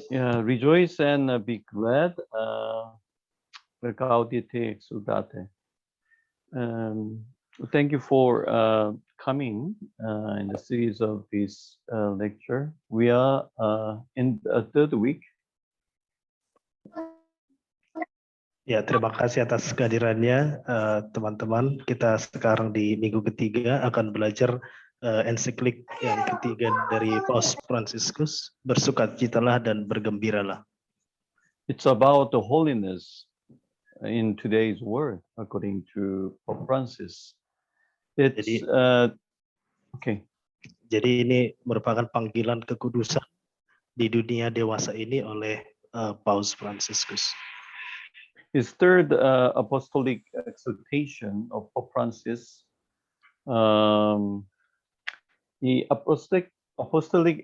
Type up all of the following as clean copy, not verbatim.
Yeah, rejoice and be glad. Gaudate, Exultate. Um, Thank you for coming in the series of this lecture. We are in the third week. Ya, terima kasih atas kehadirannya teman-teman. Kita sekarang di minggu ketiga akan belajar ensiklik yang ketiga dari Paus Fransiskus, bersukacitalah dan bergembiralah. It's about the holiness in today's world, according to Pope Francis. It's okay. Jadi ini merupakan panggilan kekudusan di dunia dewasa ini oleh Paus Fransiskus. His third apostolic exhortation of Pope Francis, the apostolic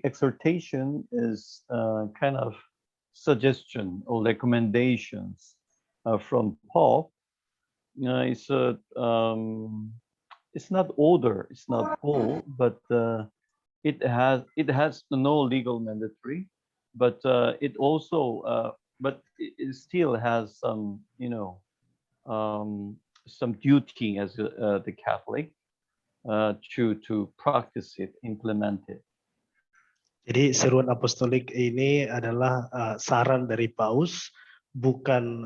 exhortation is kind of suggestion or recommendations from Pope. It's not order, it's not call, but it has no legal mandatory, but it also but it still has some some duty as the Catholic to practice it, implement it. Jadi seruan apostolik ini adalah saran dari Paus, bukan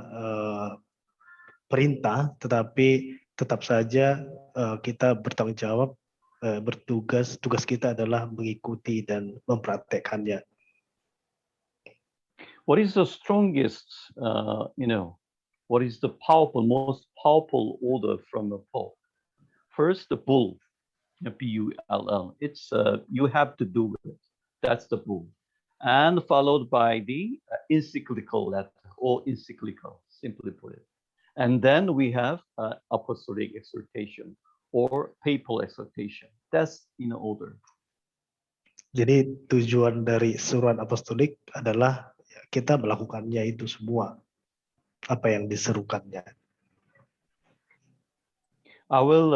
perintah, tetapi tetap saja kita bertanggung jawab, tugas kita adalah mengikuti dan mempraktekkannya. What is the strongest, what is the most powerful order from the Pope? First, the bull, B-U-L-L. It's you have to do it. That's the bull, and followed by the encyclical letter or encyclical, simply put it. And then we have apostolic exhortation or papal exhortation. That's in order. Jadi tujuan dari suruhan apostolik adalah kita melakukannya itu semua, apa yang diserukannya. I will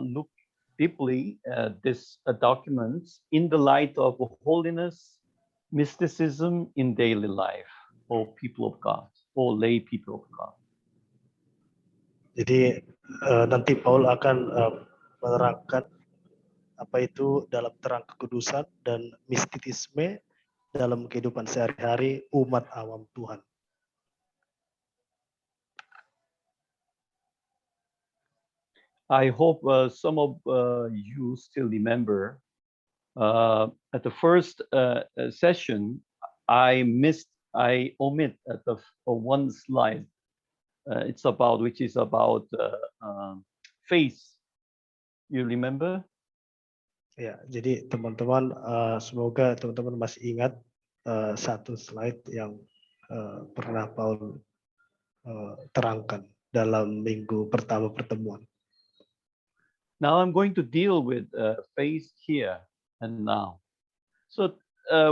look deeply at these documents in the light of holiness, mysticism in daily life, or people of God, or lay people of God. Jadi nanti Paul akan menerangkan apa itu dalam terang kekudusan dan mistisisme dalam kehidupan sehari-hari umat awam Tuhan. I hope some of you still remember at the first session, I omit at the one slide. Which is about faith. You remember? Ya, jadi teman-teman semoga teman-teman masih ingat satu slide yang pernah Paul terangkan dalam minggu pertama pertemuan. Now I'm going to deal with faith here and now. So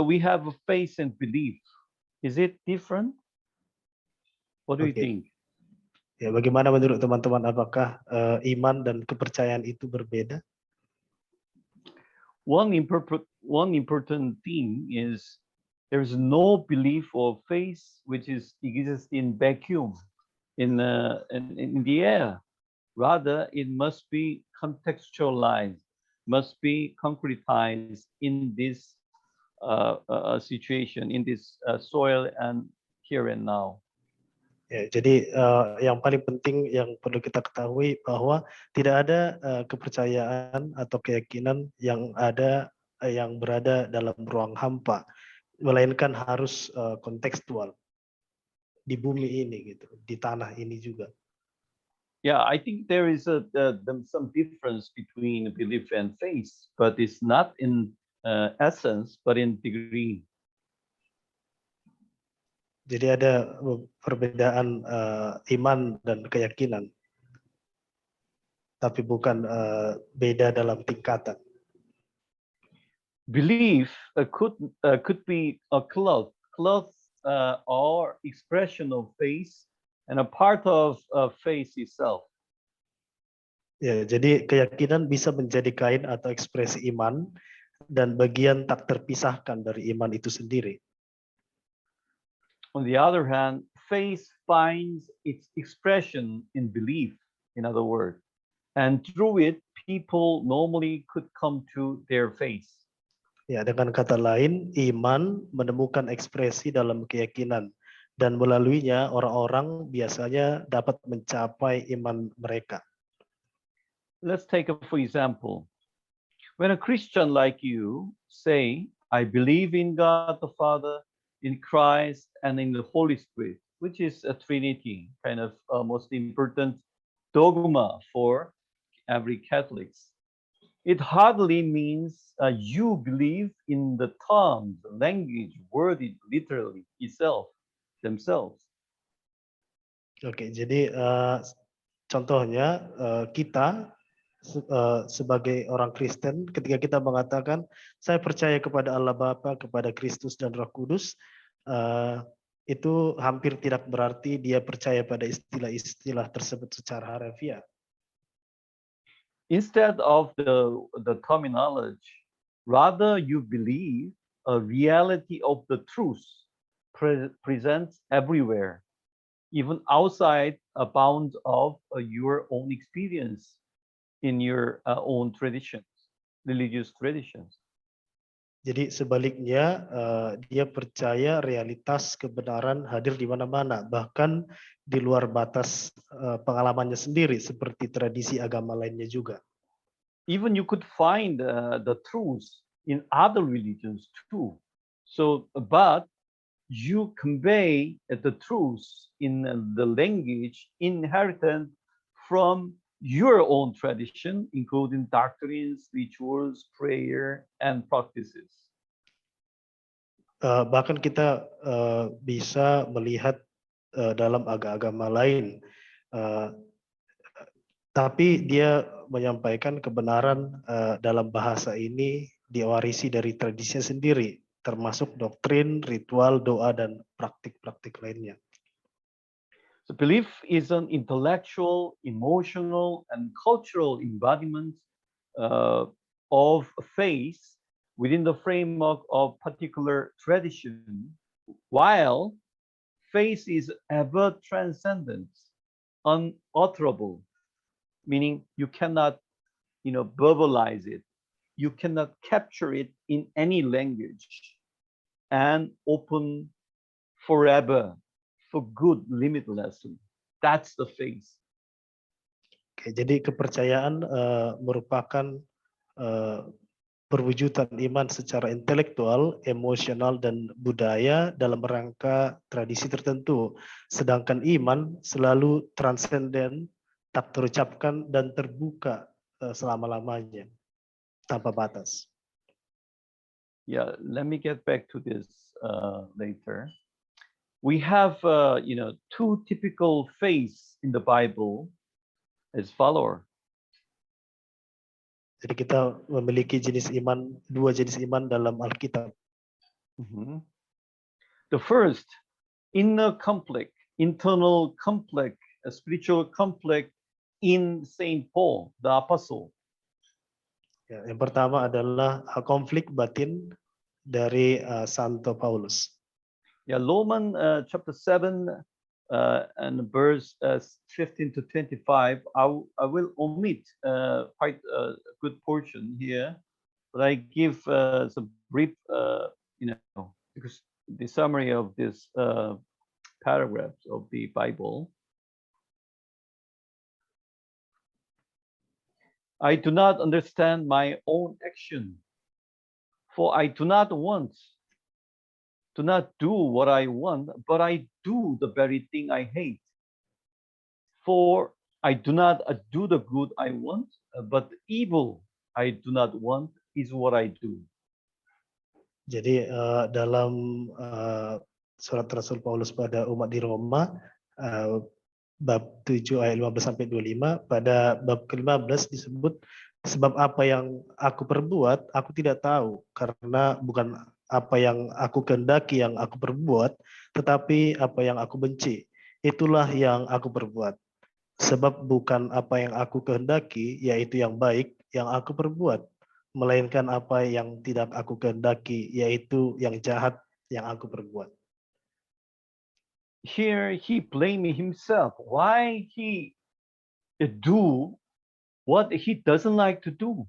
we have a faith and belief. Is it different? What do you think? Ya, bagaimana menurut teman-teman? Apakah iman dan kepercayaan itu berbeda? One important thing is there is no belief or faith which exists in vacuum, in the air. Rather, it must be contextualized, must be concretized in this situation, in this soil and here and now. Ya, jadi yang paling penting yang perlu kita ketahui bahwa tidak ada kepercayaan atau keyakinan yang berada dalam ruang hampa, melainkan harus kontekstual di bumi ini gitu, di tanah ini juga. Yeah, I think there is some difference between belief and faith, but it's not in essence, but in degree. Jadi ada perbedaan iman dan keyakinan, tapi bukan beda dalam tingkatan. Belief could be a cloth or expression of faith and a part of faith itself. Ya, jadi keyakinan bisa menjadi kain atau ekspresi iman dan bagian tak terpisahkan dari iman itu sendiri. On the other hand, faith finds its expression in belief, in other words, and through it, people normally could come to their faith. Ya, dengan kata lain, iman menemukan ekspresi dalam keyakinan dan melaluinya orang-orang biasanya dapat mencapai iman mereka. Let's take a for example. When a Christian like you say, I believe in God the Father, in Christ, and in the Holy Spirit, which is a Trinity, kind of most important dogma for every Catholic. It hardly means you believe in the terms, language, worded literally itself, themselves. Oke, jadi contohnya kita sebagai orang Kristen, ketika kita mengatakan saya percaya kepada Allah Bapa, kepada Kristus dan Roh Kudus, itu hampir tidak berarti dia percaya pada istilah-istilah tersebut secara harfiah. Instead of the terminology, rather you believe a reality of the truth presents everywhere, even outside a bound of your own experience in your own traditions, religious traditions. Jadi sebaliknya, dia percaya realitas kebenaran hadir di mana-mana, bahkan di luar batas pengalamannya sendiri, seperti tradisi agama lainnya juga. Even you could find the truth in other religions too. So, but you convey the truth in the language inherited from your own tradition, including doctrines, rituals, prayer, and practices. Bahkan kita bisa melihat dalam agama lain, tapi dia menyampaikan kebenaran dalam bahasa ini diwarisi dari tradisinya sendiri, termasuk doktrin, ritual, doa, dan praktik-praktik lainnya. So belief is an intellectual, emotional, and cultural embodiment of faith within the framework of particular tradition, while faith is ever transcendent, unutterable, meaning you cannot, verbalize it, you cannot capture it in any language, and open forever for good limitlessly. That's the faith. Oke, jadi kepercayaan merupakan perwujudan iman secara intelektual, emosional, dan budaya dalam rangka tradisi tertentu. Sedangkan iman selalu transenden, tak terucapkan, dan terbuka selama-lamanya, tanpa batas. Yeah, let me get back to this later. We have, two typical faiths in the Bible as follower. Jadi kita memiliki dua jenis iman dalam Alkitab. Mm-hmm. The first, inner conflict, internal conflict, a spiritual conflict in Saint Paul, the apostle. Ya, yang pertama adalah konflik batin dari Santo Paulus. Yeah, Romans chapter 7 and verse 15 to 25. I will omit quite a good portion here, but I give some brief, because the summary of this paragraphs of the Bible. I do not understand my own action, for I do not do what I want, but I do the very thing I hate. For I do not do the good I want, but the evil I do not want is what I do. Jadi dalam surat Rasul Paulus pada umat di Roma, bab 7 ayat 15 sampai 25, pada bab ke-15 disebut, sebab apa yang aku perbuat aku tidak tahu, karena bukan apa yang aku kehendaki yang aku perbuat, tetapi apa yang aku benci, itulah yang aku perbuat. Sebab bukan apa yang aku kehendaki, yaitu yang baik, yang aku perbuat, melainkan apa yang tidak aku kehendaki, yaitu yang jahat yang aku perbuat. here he blaming himself. Why he do what he doesn't like to do,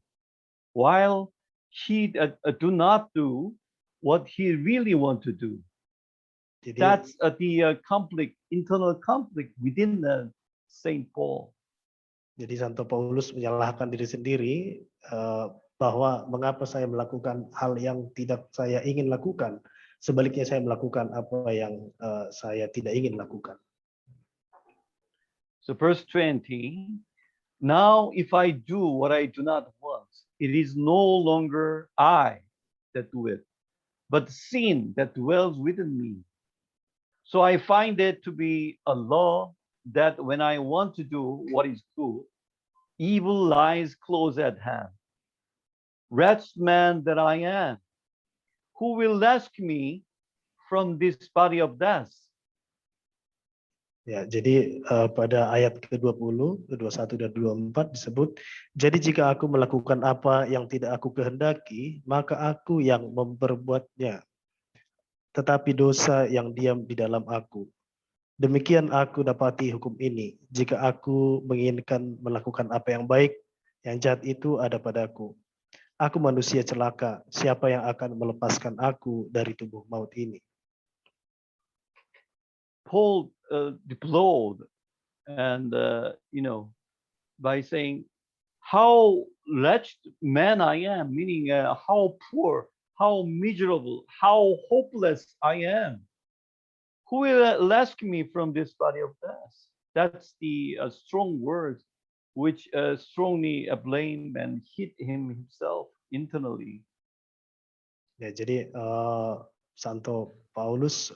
while he do not do what he really want to do. Jadi That's the conflict, internal conflict within Saint Paul. Jadi Santo Paulus menyalahkan diri sendiri bahwa mengapa saya melakukan hal yang tidak saya ingin lakukan, sebaliknya saya melakukan apa yang saya tidak ingin lakukan. So verse 20, now if I do what I do not want, it is no longer I that do it, but sin that dwells within me. So I find it to be a law that when I want to do what is good, evil lies close at hand. Wretched man that I am, who will rescue me from this body of death? Ya, jadi pada ayat ke-20, ke-21 dan 24 disebut, jadi jika aku melakukan apa yang tidak aku kehendaki, maka aku yang memperbuatnya. Tetapi dosa yang diam di dalam aku. Demikian aku dapati hukum ini. Jika aku menginginkan melakukan apa yang baik, yang jahat itu ada padaku. Aku manusia celaka, siapa yang akan melepaskan aku dari tubuh maut ini? Paul deplored and by saying how wretched man I am, meaning how poor, how miserable, how hopeless I am. Who will rescue me from this body of death? That's the strong words which strongly blame and hit him himself internally. Ya, jadi Santo Paulus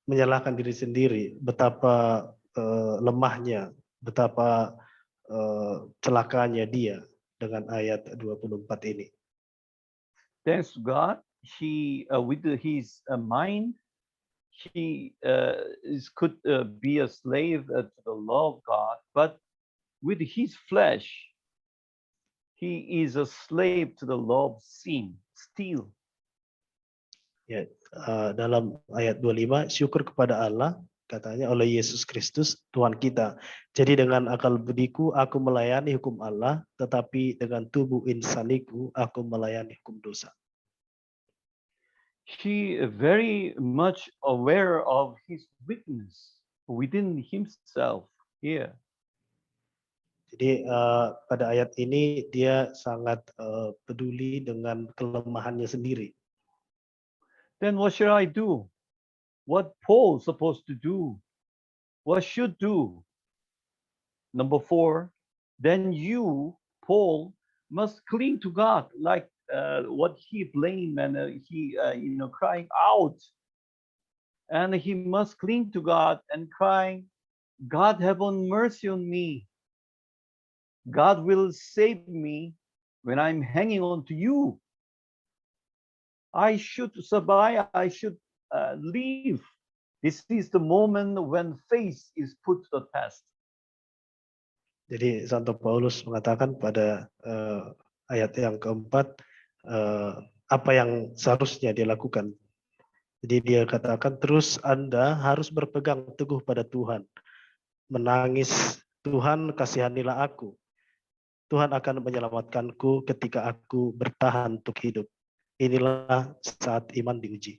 menyalahkan diri sendiri, betapa lemahnya, betapa celakanya dia dengan ayat 24 ini. Thanks to God, he with his mind, he could be a slave to the law of God, but with his flesh, he is a slave to the law of sin still. Ya, dalam ayat 25, syukur kepada Allah, katanya oleh Yesus Kristus, Tuhan kita. Jadi dengan akal budiku, aku melayani hukum Allah, tetapi dengan tubuh insaniku, aku melayani hukum dosa. He very much aware of his weakness within himself here. Jadi pada ayat ini dia sangat peduli dengan kelemahannya sendiri. Then what should I do? What Paul supposed to do? What should do? Number 4, then you, Paul, must cling to God, like what he blamed and he crying out, and he must cling to God and crying, God have mercy on me. God will save me when I'm hanging on to you. I should survive. I should live. This is the moment when faith is put to the test. Jadi Santo Paulus mengatakan pada ayat yang keempat apa yang seharusnya dia lakukan. Jadi dia katakan terus Anda harus berpegang teguh pada Tuhan. Menangis, Tuhan kasihanilah aku. Tuhan akan menyelamatkanku ketika aku bertahan untuk hidup. Inilah saat iman diuji.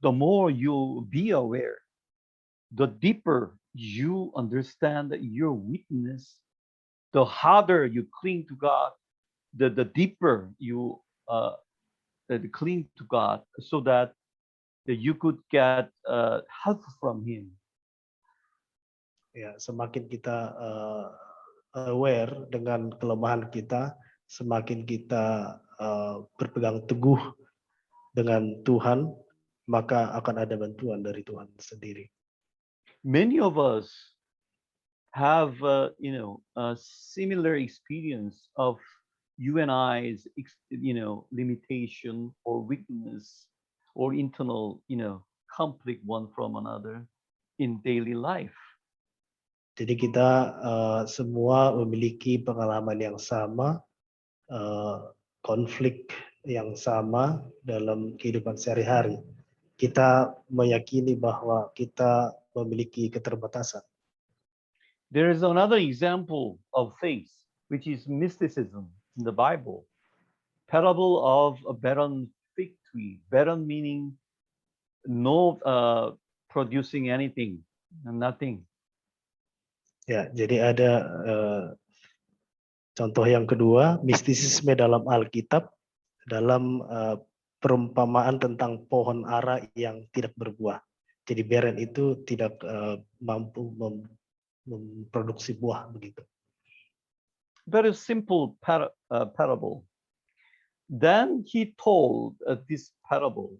The more you be aware, the deeper you understand your weakness, the harder you cling to God, the deeper you cling to God, so that you could get help from Him. Ya, semakin kita aware dengan kelemahan kita, semakin kita berpegang teguh dengan Tuhan, maka akan ada bantuan dari Tuhan sendiri. Many of us have a similar experience of you and I's limitation or weakness or internal conflict one from another in daily life. Jadi kita semua memiliki pengalaman yang sama, konflik yang sama dalam kehidupan sehari-hari. kita meyakini bahwa kita memiliki keterbatasan. There is another example of faith, which is mysticism in the Bible. Parable of a barren fig tree. Barren meaning no producing anything, nothing. Ya, jadi ada contoh yang kedua, mistisisme dalam Alkitab dalam perumpamaan tentang pohon ara yang tidak berbuah. Jadi barren itu tidak mampu memproduksi buah begitu. Very simple parable. Then he told this parable.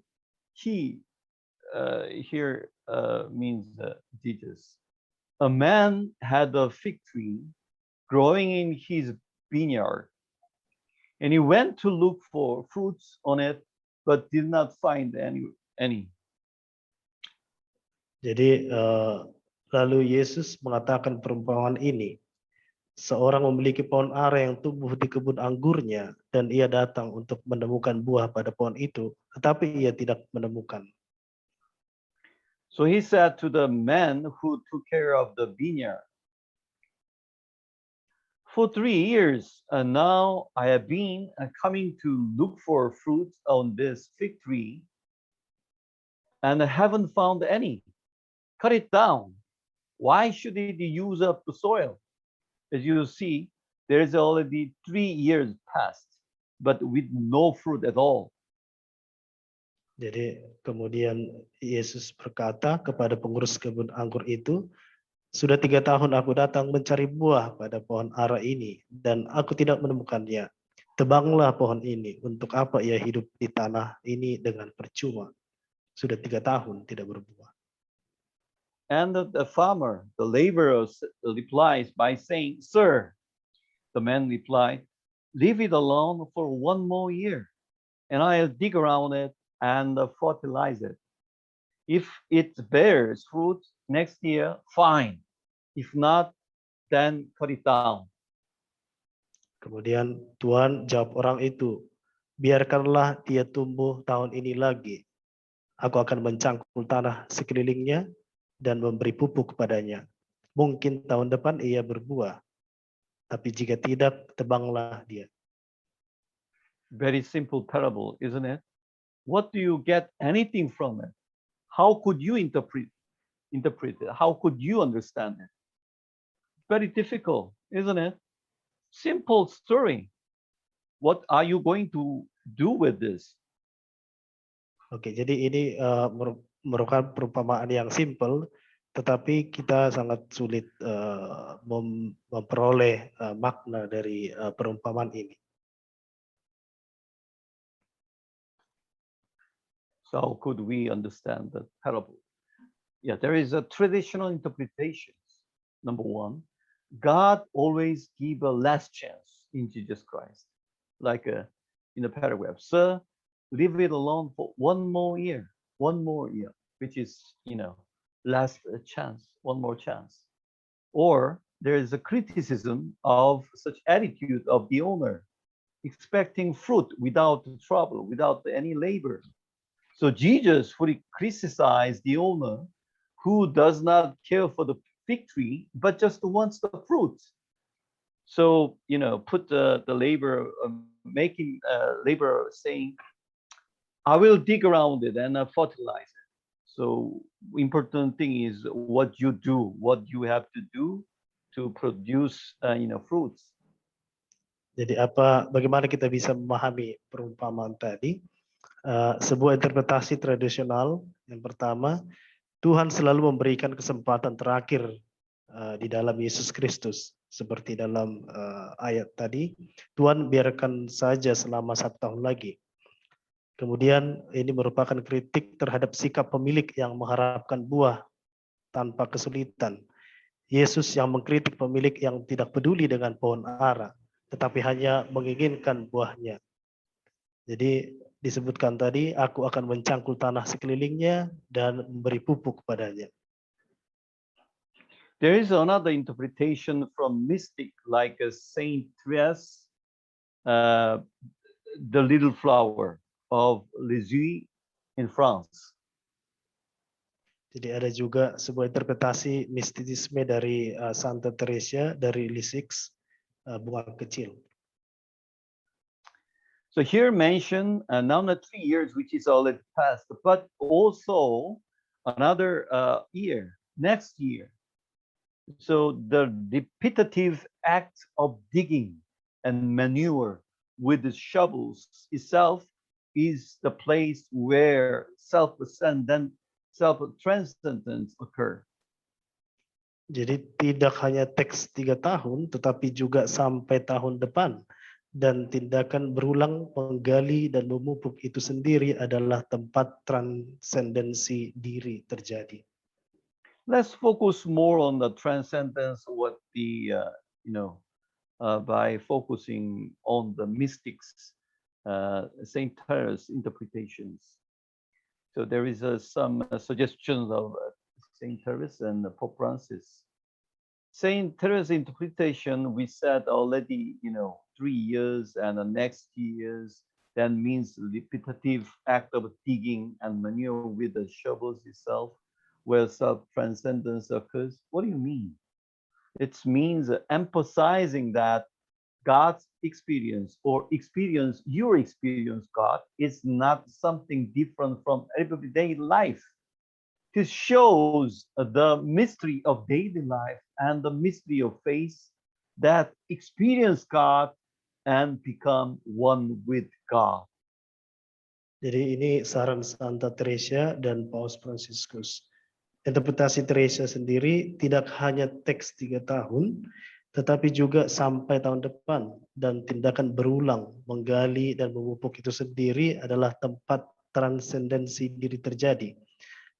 He here means Jesus. A man had a fig tree growing in his vineyard, and he went to look for fruits on it, but did not find any. Jadi lalu Yesus mengatakan perumpamaan ini. Seorang memiliki pohon ara yang tumbuh di kebun anggurnya, dan ia datang untuk menemukan buah pada pohon itu, tetapi ia tidak menemukan. So he said to the man who took care of the vineyard, "For 3 years now I have been coming to look for fruit on this fig tree, and I haven't found any. Cut it down. Why should it use up the soil? As you see, there is already 3 years past, but with no fruit at all." Jadi kemudian Yesus berkata kepada pengurus kebun anggur itu, "Sudah 3 tahun aku datang mencari buah pada pohon ara ini, dan aku tidak menemukannya. Tebanglah pohon ini, untuk apa ia hidup di tanah ini dengan percuma? Sudah 3 tahun tidak berbuah." And the farmer, the laborer, replies by saying, "Sir," the man replied, "leave it alone for 1 more year, and I'll dig around it and fertilize it. If it bears fruit next year, fine. If not, then cut it down." Kemudian Tuhan jawab orang itu, "Biarkanlah dia tumbuh tahun ini lagi. Aku akan mencangkul tanah sekelilingnya dan memberi pupuk kepadanya. Mungkin tahun depan ia berbuah, tapi jika tidak, tebanglah dia." Very simple parable, isn't it? What do you get anything from it? How could you interpret it? How could you understand it? Very difficult, isn't it? Simple story. What are you going to do with this? Oke, jadi ini merupakan perumpamaan yang simple, tetapi kita sangat sulit memperoleh makna dari perumpamaan ini. So how could we understand the parable? Yeah, there is a traditional interpretations. Number one, God always give a last chance in Jesus Christ. Like in the paragraph, "Sir, leave it alone for 1 more year, which is, last chance, one more chance. Or there is a criticism of such attitude of the owner, expecting fruit without trouble, without any labor. So Jesus fully criticized the owner who does not care for the fig tree, but just wants the fruit. So, put the labor, making labor saying, "I will dig around it and fertilize it." So important thing is what you do, what you have to do to produce, fruits. Jadi bagaimana kita bisa memahami perumpamaan tadi? Sebuah interpretasi tradisional yang pertama, Tuhan selalu memberikan kesempatan terakhir di dalam Yesus Kristus. Seperti dalam ayat tadi, Tuhan biarkan saja selama 1 tahun lagi. Kemudian ini merupakan kritik terhadap sikap pemilik yang mengharapkan buah tanpa kesulitan. Yesus yang mengkritik pemilik yang tidak peduli dengan pohon ara, tetapi hanya menginginkan buahnya. Jadi disebutkan tadi, "Aku akan mencangkul tanah sekelilingnya dan memberi pupuk padanya." There is another interpretation from mystic like Saint Therese, the little flower of Lisieux in France. Jadi ada juga sebuah interpretasi mistisisme dari Santa Teresa dari Lisieux, bunga kecil. So here mentioned now not 3 years, which is already passed, but also another year, next year. So the repetitive act of digging and manure with the shovels itself is the place where self-transcendence occur. Jadi tidak hanya teks 3 tahun, tetapi juga sampai tahun depan. Dan tindakan berulang menggali dan memupuk itu sendiri adalah tempat transendensi diri terjadi. Let's focus more on the transcendence, what the by focusing on the mystics, Saint Teresa's interpretations. So there is some suggestions of Saint Teresa and Pope Francis. Saint Teresa's interpretation, we said already, 3 years and the next years, that means repetitive act of digging and manure with the shovels itself, where self-transcendence occurs. What do you mean? It means emphasizing that God's experience or your experience, God, is not something different from everyday life. This shows the mystery of daily life and the mystery of faith that experience God and become one with God. Jadi ini saran Santa Teresa dan Paus Fransiskus. Interpretasi Teresa sendiri tidak hanya teks 3 tahun, tetapi juga sampai tahun depan. Dan tindakan berulang, menggali dan memupuk itu sendiri adalah tempat transendensi diri terjadi.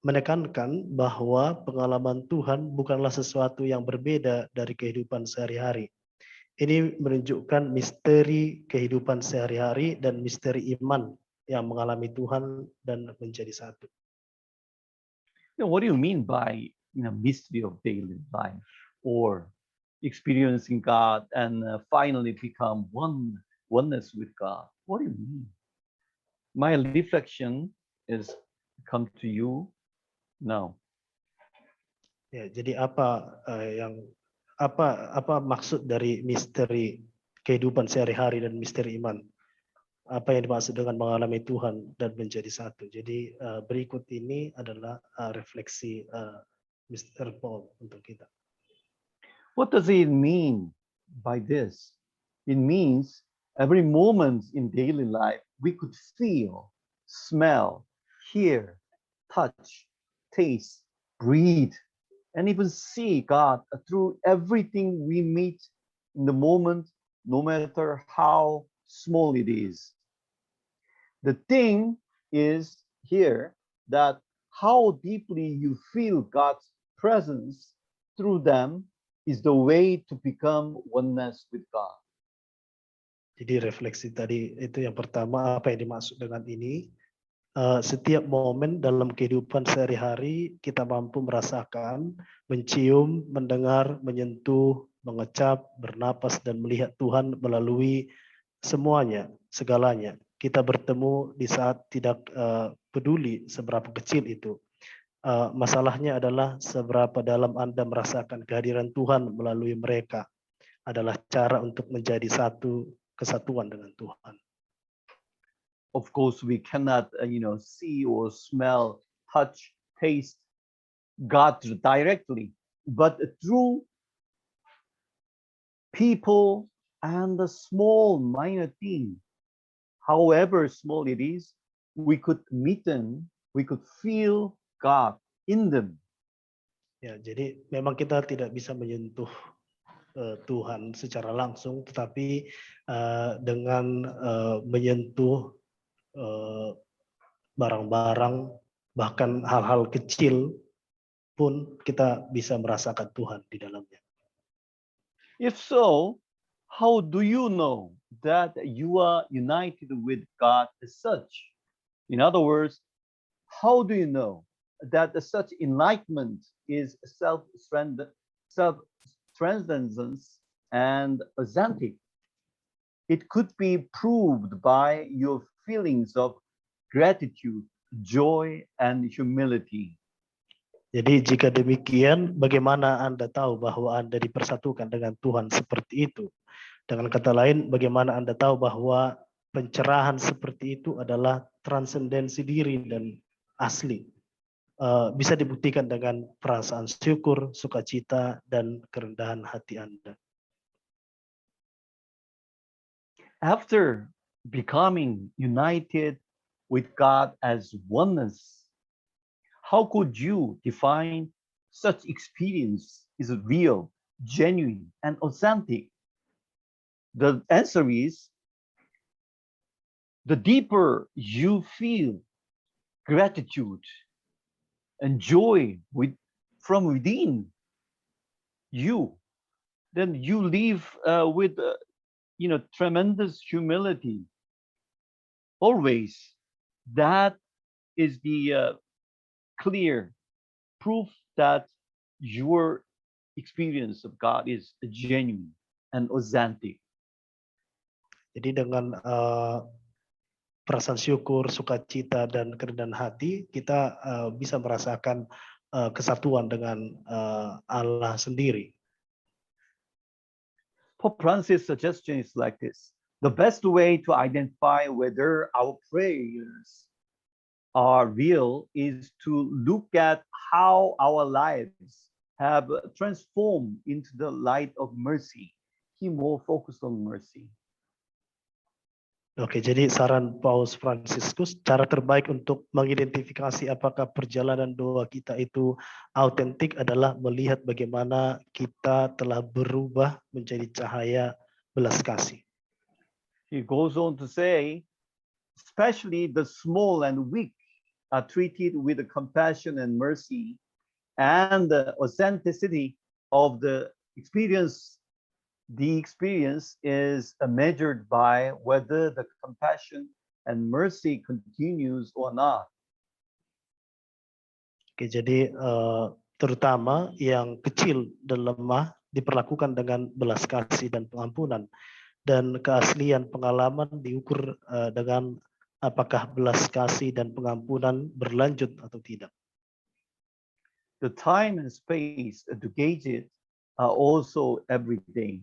Menekankan bahwa pengalaman Tuhan bukanlah sesuatu yang berbeda dari kehidupan sehari-hari. Ini menunjukkan misteri kehidupan sehari-hari dan misteri iman yang mengalami Tuhan dan menjadi satu. What do you mean by mystery of daily life or experiencing God and finally become oneness with God? What do you mean? My reflection is come to you now. Ya, jadi apa maksud dari misteri kehidupan sehari-hari dan misteri iman? Apa yang dimaksud dengan mengalami Tuhan dan menjadi satu? Jadi berikut ini adalah refleksi Mr. Paul untuk kita. What does it mean by this? It means every moment in daily life we could feel, smell, hear, touch, taste, breathe, and even see God through everything we meet in the moment, no matter how small it is. The thing is here that how deeply you feel God's presence through them is the way to become oneness with God. Jadi refleksi tadi itu yang pertama, apa yang dimaksud dengan ini? Setiap momen dalam kehidupan sehari-hari kita mampu merasakan, mencium, mendengar, menyentuh, mengecap, bernapas, dan melihat Tuhan melalui semuanya, segalanya. Kita bertemu di saat tidak peduli seberapa kecil itu. Masalahnya adalah seberapa dalam Anda merasakan kehadiran Tuhan melalui mereka adalah cara untuk menjadi satu kesatuan dengan Tuhan. Of course, we cannot, see or smell, touch, taste God directly, but through people and the small minor thing, however small it is, we could meet them, we could feel God in them. Ya, jadi memang kita tidak bisa menyentuh Tuhan secara langsung, tetapi dengan menyentuh barang-barang, bahkan hal-hal kecil pun kita bisa merasakan Tuhan di dalamnya. If so, how do you know that you are united with God as such? In other words, how do you know that such enlightenment is self-transcendence and authentic? It could be proved by your feelings of gratitude, joy, and humility. Jadi jika demikian, bagaimana Anda tahu bahwa Anda dipersatukan dengan Tuhan seperti itu? Dengan kata lain, bagaimana Anda tahu bahwa pencerahan seperti itu adalah transendensi diri dan asli? Bisa dibuktikan dengan perasaan syukur, sukacita, dan kerendahan hati Anda. After becoming united with God as oneness, how could you define such experience is real, genuine, and authentic? The answer is the deeper you feel gratitude and joy from within you, then you live with tremendous humility. Always, that is the clear proof that your experience of God is genuine and authentic. Jadi dengan perasaan syukur, sukacita, dan kerendahan hati, kita bisa merasakan kesatuan dengan Allah sendiri. Pope Francis' suggestion is like this: the best way to identify whether our prayers are real is to look at how our lives have transformed into the light of mercy. He more focused on mercy. Oke, jadi saran Paus Fransiskus, cara terbaik untuk mengidentifikasi apakah perjalanan doa kita itu autentik adalah melihat bagaimana kita telah berubah menjadi cahaya belas kasih. He goes on to say, especially the small and weak are treated with the compassion and mercy, and the authenticity of the experience. The experience is measured by whether the compassion and mercy continues or not. Oke, jadi terutama yang kecil dan lemah diperlakukan dengan belas kasih dan pengampunan, dan keaslian pengalaman diukur dengan apakah belas kasih dan pengampunan berlanjut atau tidak. The time and space to gauge it are also every day.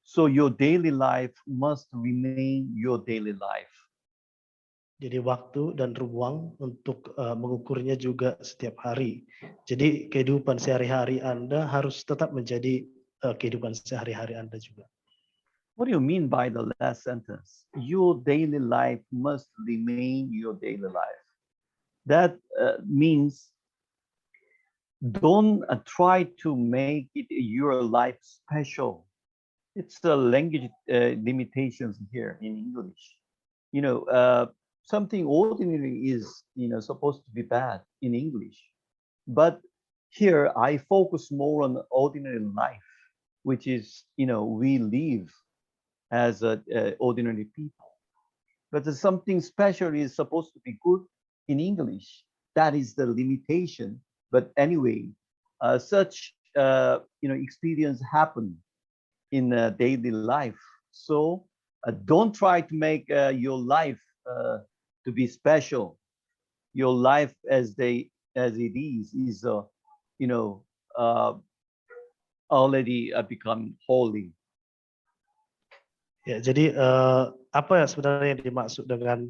So your daily life must remain your daily life. Jadi waktu dan ruang untuk mengukurnya juga setiap hari. Jadi kehidupan sehari-hari Anda harus tetap menjadi kehidupan sehari-hari Anda juga. What do you mean by the last sentence? Your daily life must remain your daily life. That means don't try to make it your life special. It's the language limitations here in English. Something ordinary is, supposed to be bad in English. But here I focus more on ordinary life, which is, we live as ordinary people. But something special is supposed to be good in English. That is the limitation. But anyway, such, experience happen in daily life. So don't try to make your life to be special. Your life as it is already become holy. Ya, jadi apa ya sebenarnya yang dimaksud dengan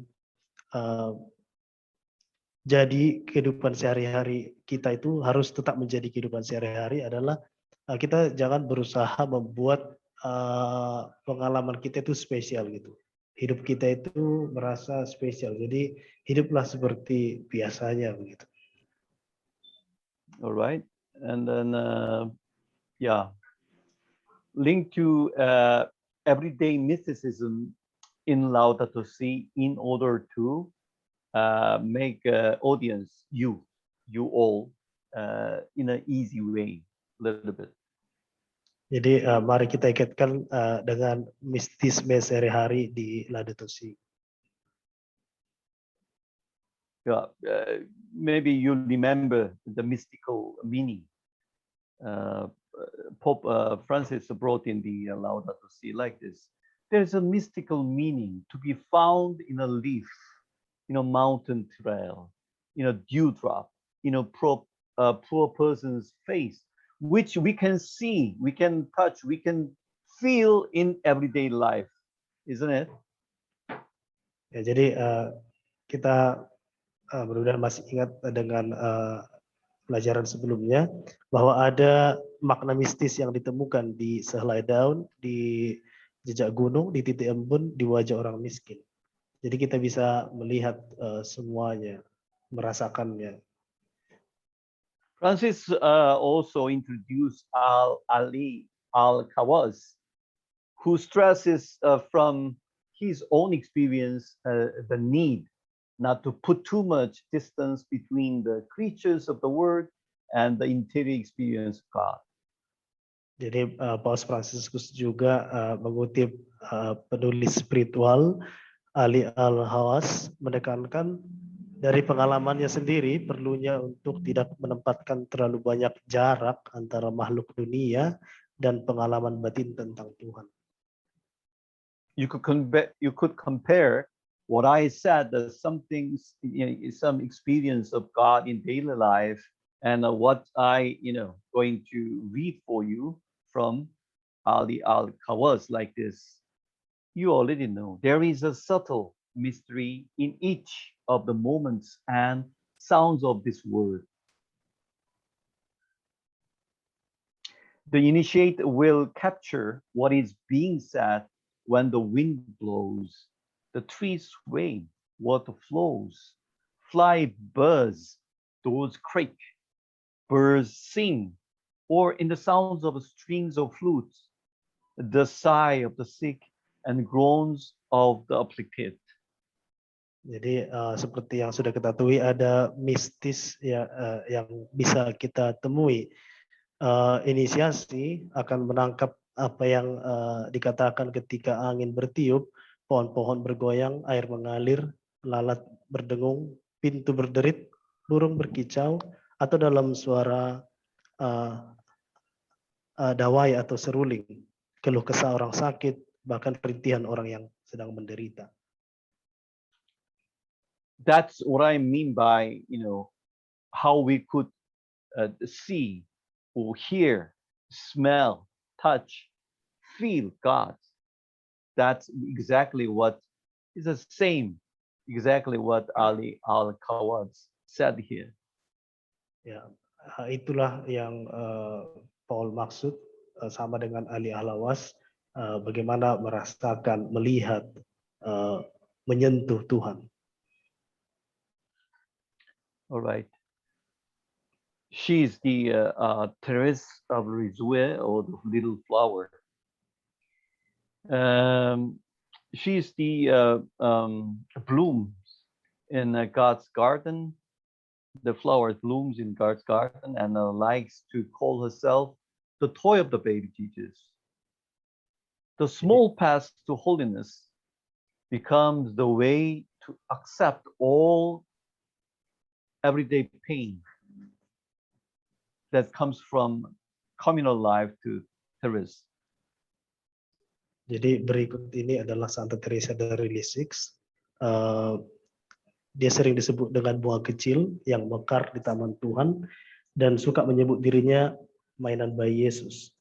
jadi kehidupan sehari-hari kita itu harus tetap menjadi kehidupan sehari-hari adalah kita jangan berusaha membuat pengalaman kita itu spesial gitu. Hidup kita itu merasa spesial. Jadi hiduplah seperti biasanya begitu. All right, and then linked to everyday mysticism in Laudato Si, in order to make audience you all in an easy way, a little bit. Jadi mari kita ikatkan dengan mistisme sehari-hari di Laudato Si. Yeah, maybe you remember the mystical meaning. Pope Francis brought in the Laudato Si like this: there's a mystical meaning to be found in a leaf, mountain trail, dewdrop, a poor person's face, which we can see, we can touch, we can feel in everyday life, isn't it? Ya, jadi kita mudah-mudahan masih ingat dengan pelajaran sebelumnya bahwa ada makna mistis yang ditemukan di sehelai daun, di jejak gunung, di titik embun, di wajah orang miskin. Jadi kita bisa melihat semuanya, merasakannya. Francis also introduced Ali Al-Khawaz, who stresses from his own experience the need not to put too much distance between the creatures of the world and the interior experience of God. Jadi Paus Fransiskus juga mengutip penulis spiritual Ali Al-Hawas menekankan dari pengalamannya sendiri perlunya untuk tidak menempatkan terlalu banyak jarak antara makhluk dunia dan pengalaman batin tentang Tuhan. You could compare what I said, some experience of God in daily life, and what I going to read for you from Ali Al-Khawaz like this. You already know there is a subtle mystery in each of the moments and sounds of this world. The initiate will capture what is being said when the wind blows, the trees sway, water flows, fly buzz, doors creak, birds sing, or in the sounds of strings of flutes, the sigh of the sick and groans of the afflicted. Jadi seperti yang sudah kita ketahui ada mistis ya yang bisa kita temui. Inisiasi akan menangkap apa yang dikatakan ketika angin bertiup, pohon-pohon bergoyang, air mengalir, lalat berdengung, pintu berderit, burung berkicau, atau dalam suara dawai atau seruling, keluh kesah orang sakit, bahkan rintihan orang yang sedang menderita. That's what I mean by, how we could see or hear, smell, touch, feel God. That's exactly what is the same, exactly what Ali Al-Khawaz said here. Ya, itulah yang Paul maksud sama dengan Ali Al-Hawas, bagaimana merasakan, melihat, menyentuh Tuhan. All right. She's the Therese of Lisieux, or the little flower. She's the blooms in God's garden. The flower blooms in God's garden and likes to call herself the toy of the baby Jesus. The small path to holiness becomes the way to accept all everyday pain that comes from communal life to Therese. Jadi berikut ini adalah Santa Teresa dari Lisieux. Dia sering disebut dengan bunga kecil yang mekar di taman Tuhan dan suka menyebut dirinya mainan bayi Yesus.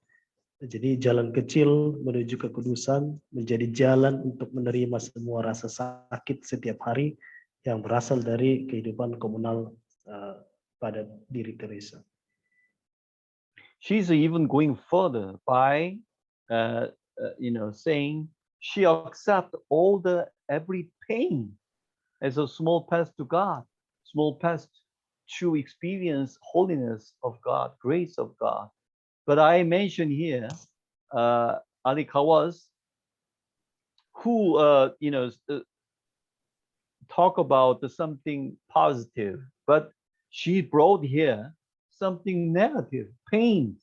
Jadi jalan kecil menuju kekudusan menjadi jalan untuk menerima semua rasa sakit setiap hari yang berasal dari kehidupan komunal pada diri Teresa. She's even going further by, saying she accepts all the every pain as a small path to God, small path to experience holiness of God, grace of God. But I mentioned here Ali Khawaz, who talk about something positive, but she brought here something negative, pain.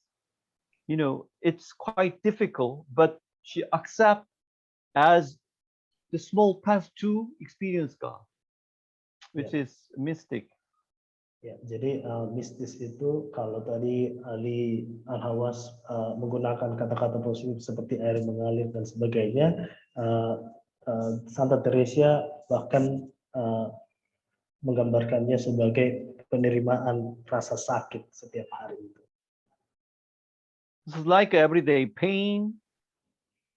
It's quite difficult, but she accepts as the small path to experience God, which is mystic. Ya, jadi mistis itu kalau tadi Ali Al-Hawas menggunakan kata-kata positif seperti air mengalir dan sebagainya, Santa Teresa bahkan menggambarkannya sebagai penerimaan rasa sakit setiap hari itu. It's like everyday pain.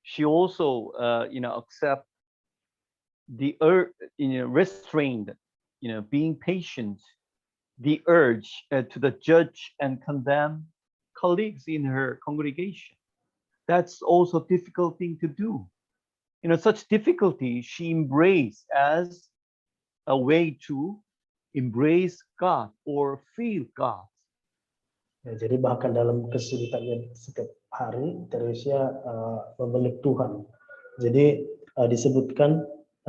She also, accept the restrained, being patient, the urge to the judge and condemn colleagues in her congregation. That's also a difficult thing to do. Such difficulty she embraced as a way to embrace God or feel God. Ya, jadi bahkan dalam kesulitannya setiap hari, Teresia memeluk Tuhan. Jadi disebutkan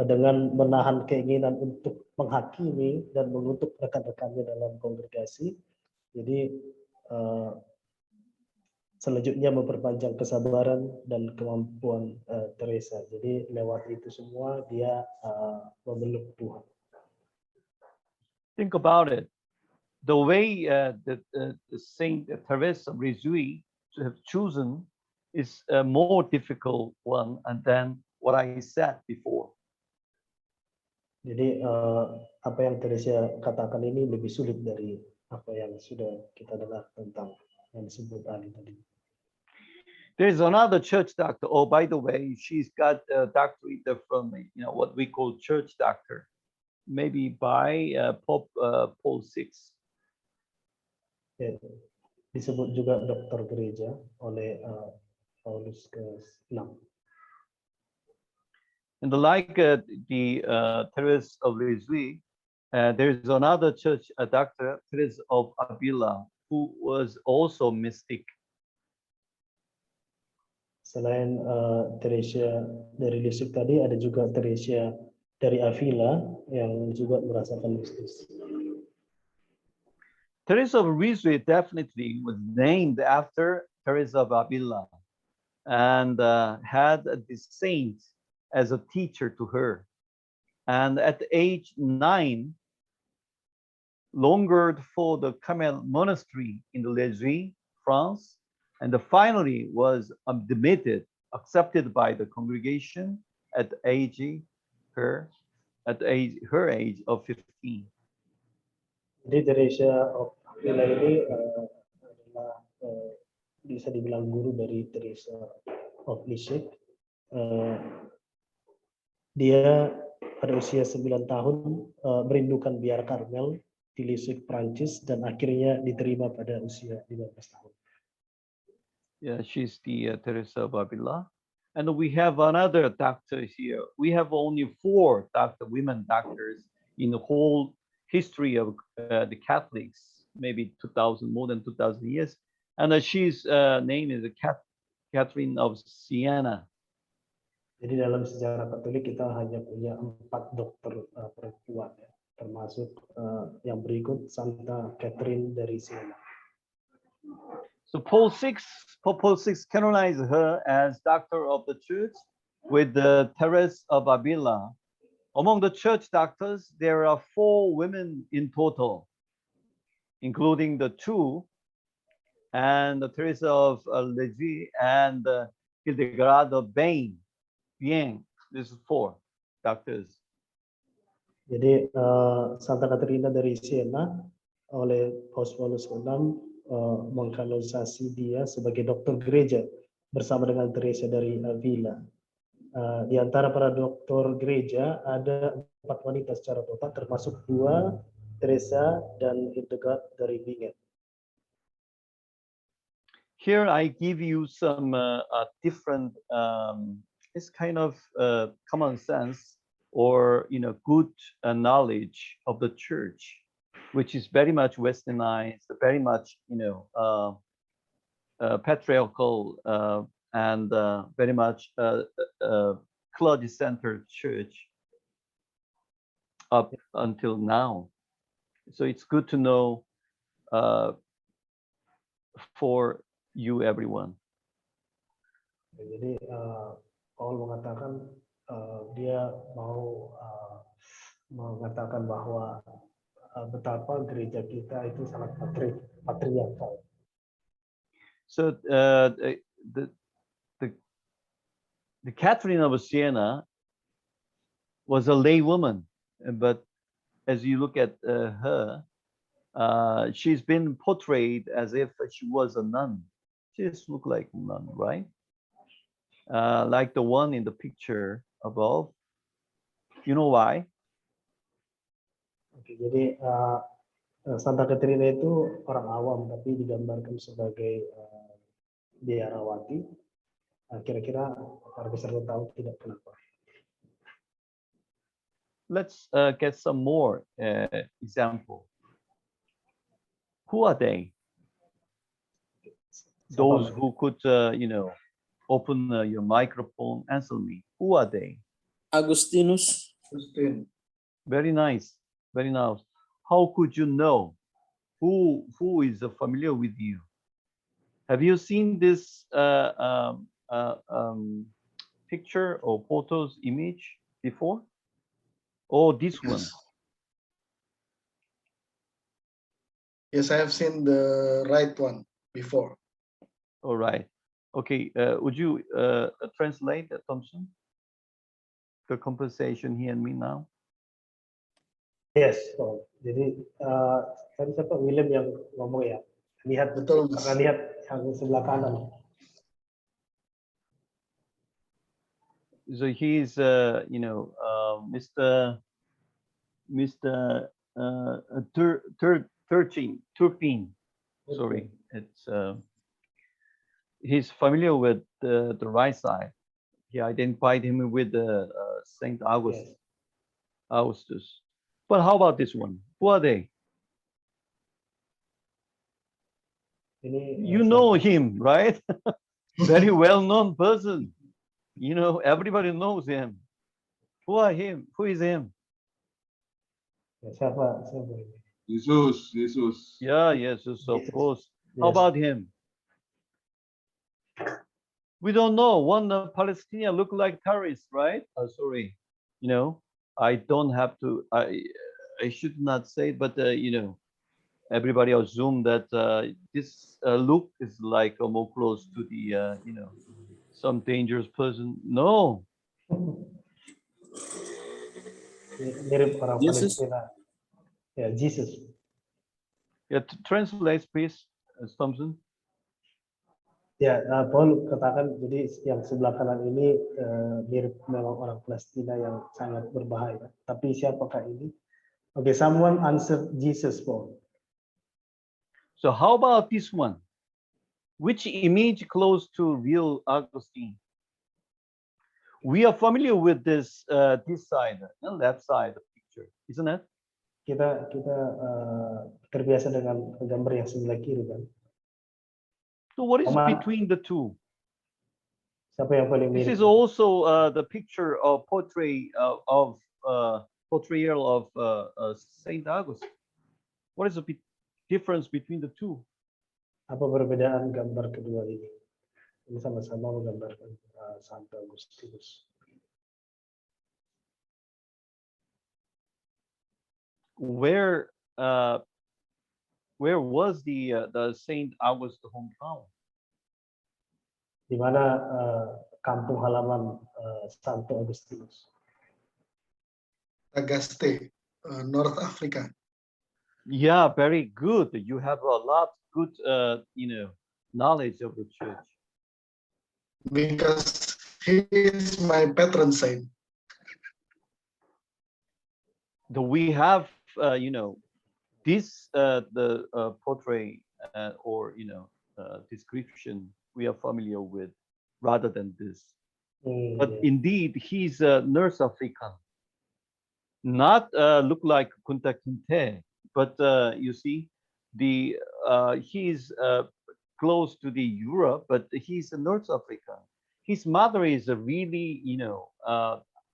dengan menahan keinginan untuk menghakimi dan mengutuk rekan-rekannya dalam kongregasi. Jadi selanjutnya memperpanjang kesabaran dan kemampuan Teresa. Jadi lewat itu semua dia memeluk Tuhan. Think about it. The way that Saint Teresa of Lisieux have chosen is a more difficult one than what I said before. Jadi apa yang Teresa katakan ini lebih sulit dari apa yang sudah kita dengar tentang yang disebut Ali tadi. There's another church doctor. Oh, by the way, she's got a doctorate from what we call church doctor, maybe by Pope Paul VI. Ya, disebut juga dokter gereja oleh Paulus ke-6. And like the Teresa of Lisieux, there's another church doctor, Teresa of Avila, who was also mystic. Selain Teresa dari Lisieux tadi, ada juga Teresa dari Avila yang juga merasakan mistis. Teresa of Lisieux definitely was named after Teresa of Avila and had the saint as a teacher to her. And at age 9, longered for the Carmel monastery in the Lisieux, France, and finally was admitted, accepted by the congregation at her age of 15. Jadi Teresa of Avila ini adalah bisa dibilang guru dari Teresa of Lisieux. Dia pada usia 9 tahun merindukan biar Karmel di Lisieux, Prancis, dan akhirnya diterima pada usia 15 tahun. Yeah, she's the Teresa of Avila. And we have another doctor here. We have only 4 women doctors in the whole history of the Catholics, maybe more than 2,000 years. And she's name is Catherine of Siena. Jadi dalam sejarah Katolik kita hanya punya 4 dokter perempuan, ya, termasuk yang berikut Santa Catherine dari Siena. So Pope Paul VI canonized her as doctor of the church with the Teresa of Avila. Among the church doctors, there are 4 women in total, including the 2 and the Teresa of Lisieux and Hildegard of Bien. This is 4 doctors. Jadi Santa Caterina dari Siena oleh Paus Paulus ke-6 mengkanonisasi dia sebagai dokter gereja bersama dengan Teresa dari Avila. Di antara para dokter gereja ada 4 wanita secara total, termasuk 2 Teresa dan Hildegard dari Bingen. Here I give you some different, it's kind of common sense or good knowledge of the church, which is very much westernized, very much patriarchal and very much clergy-centered church up until now. So it's good to know for you, everyone. Jadi Paul mengatakan dia mau mengatakan bahwa betapa gereja kita itu sangat patriarkal. So the Catherine of Siena was a lay woman, but as you look at her, she's been portrayed as if she was a nun. She just looked like a nun, right? Like the one in the picture above. You know why? Oke, jadi Santa Caterina itu orang awam tapi digambarkan sebagai biarawati. Kira-kira para peserta tahu tidak kenapa? Let's get some more example. Who are they? Those who could, open your microphone, answer me. Who are they? Agustinus. Very nice, very nice. How could you know who is familiar with you? Have you seen this picture or photos image before? Oh, this one. Yes, I have seen the right one before. All right. Okay. Would you translate that, Thompson? The conversation he and me now. Yes. Oh, jadi tadi siapa William yang ngomong ya? Lihat Betul, Mas. pernah lihat yang sebelah kanan. So he's, Mr. Turpin. Sorry, it's he's familiar with the right side. He identified him with Saint Augustus. Yes. Augustus. But how about this one? Who are they? Ini You know him, right? Very well-known person. You know, everybody knows him. Who are him? Who is him? siapa ini? Jesus. Yeah, yes, of Jesus. course. How Yes. about him? We don't know. One Palestinian look like terrorist, right? Sorry, I don't have to. I should not say it, but everybody assume that this look is like more close to the some dangerous person. No, Mirip orang Jesus. Palestina. Ya, Jesus. yeah. Translate, please, Thompson. Ya, Paul katakan jadi yang sebelah kanan ini mirip memang orang Palestina yang sangat berbahaya. Tapi siapakah ini? Okay, someone answer Jesus, Paul. So how about this one? Which image close to real Augustine? We are familiar with this side, the left side of the picture, isn't it? Kita terbiasa dengan gambar yang sebelah kiri kan. So what is Oma. between the two? Siapa yang paling This mirip? is also the picture of portrayal of Saint Augustine. What is the difference between the two? Apa perbedaan gambar kedua ini? Ini sama-sama menggambarkan Santo Agustinus. Where was the Saint Augustine hometown? Di mana kampung halaman Santo Agustinus? Gaudate, North Africa. Yeah, very good. You have a lot good knowledge of the church. Because he is my patron saint. We have this the portrait or description we are familiar with rather than this. But indeed, he's a North African. Not look like Kunta Kinte, but you see, he's close to the Europe, but he's a North African. His mother is a really,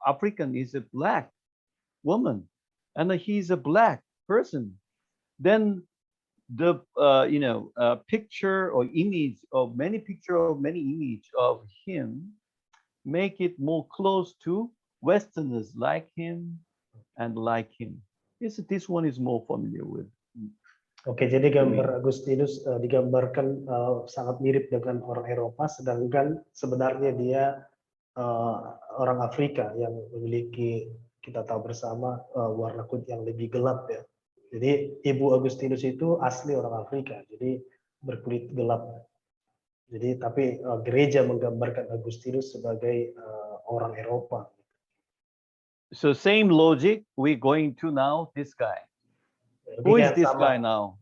African, is a black woman, and he's a black person. Then the picture or image of many image of him make it more close to Westerners like him and like him. This one is more familiar with. Oke, jadi gambar Agustinus digambarkan sangat mirip dengan orang Eropa, sedangkan sebenarnya dia orang Afrika yang memiliki, kita tahu bersama, warna kulit yang lebih gelap ya. Jadi Ibu Agustinus itu asli orang Afrika, jadi berkulit gelap. Jadi tapi gereja menggambarkan Agustinus sebagai orang Eropa. So same logic we're going to now, this guy. Who is this guy now?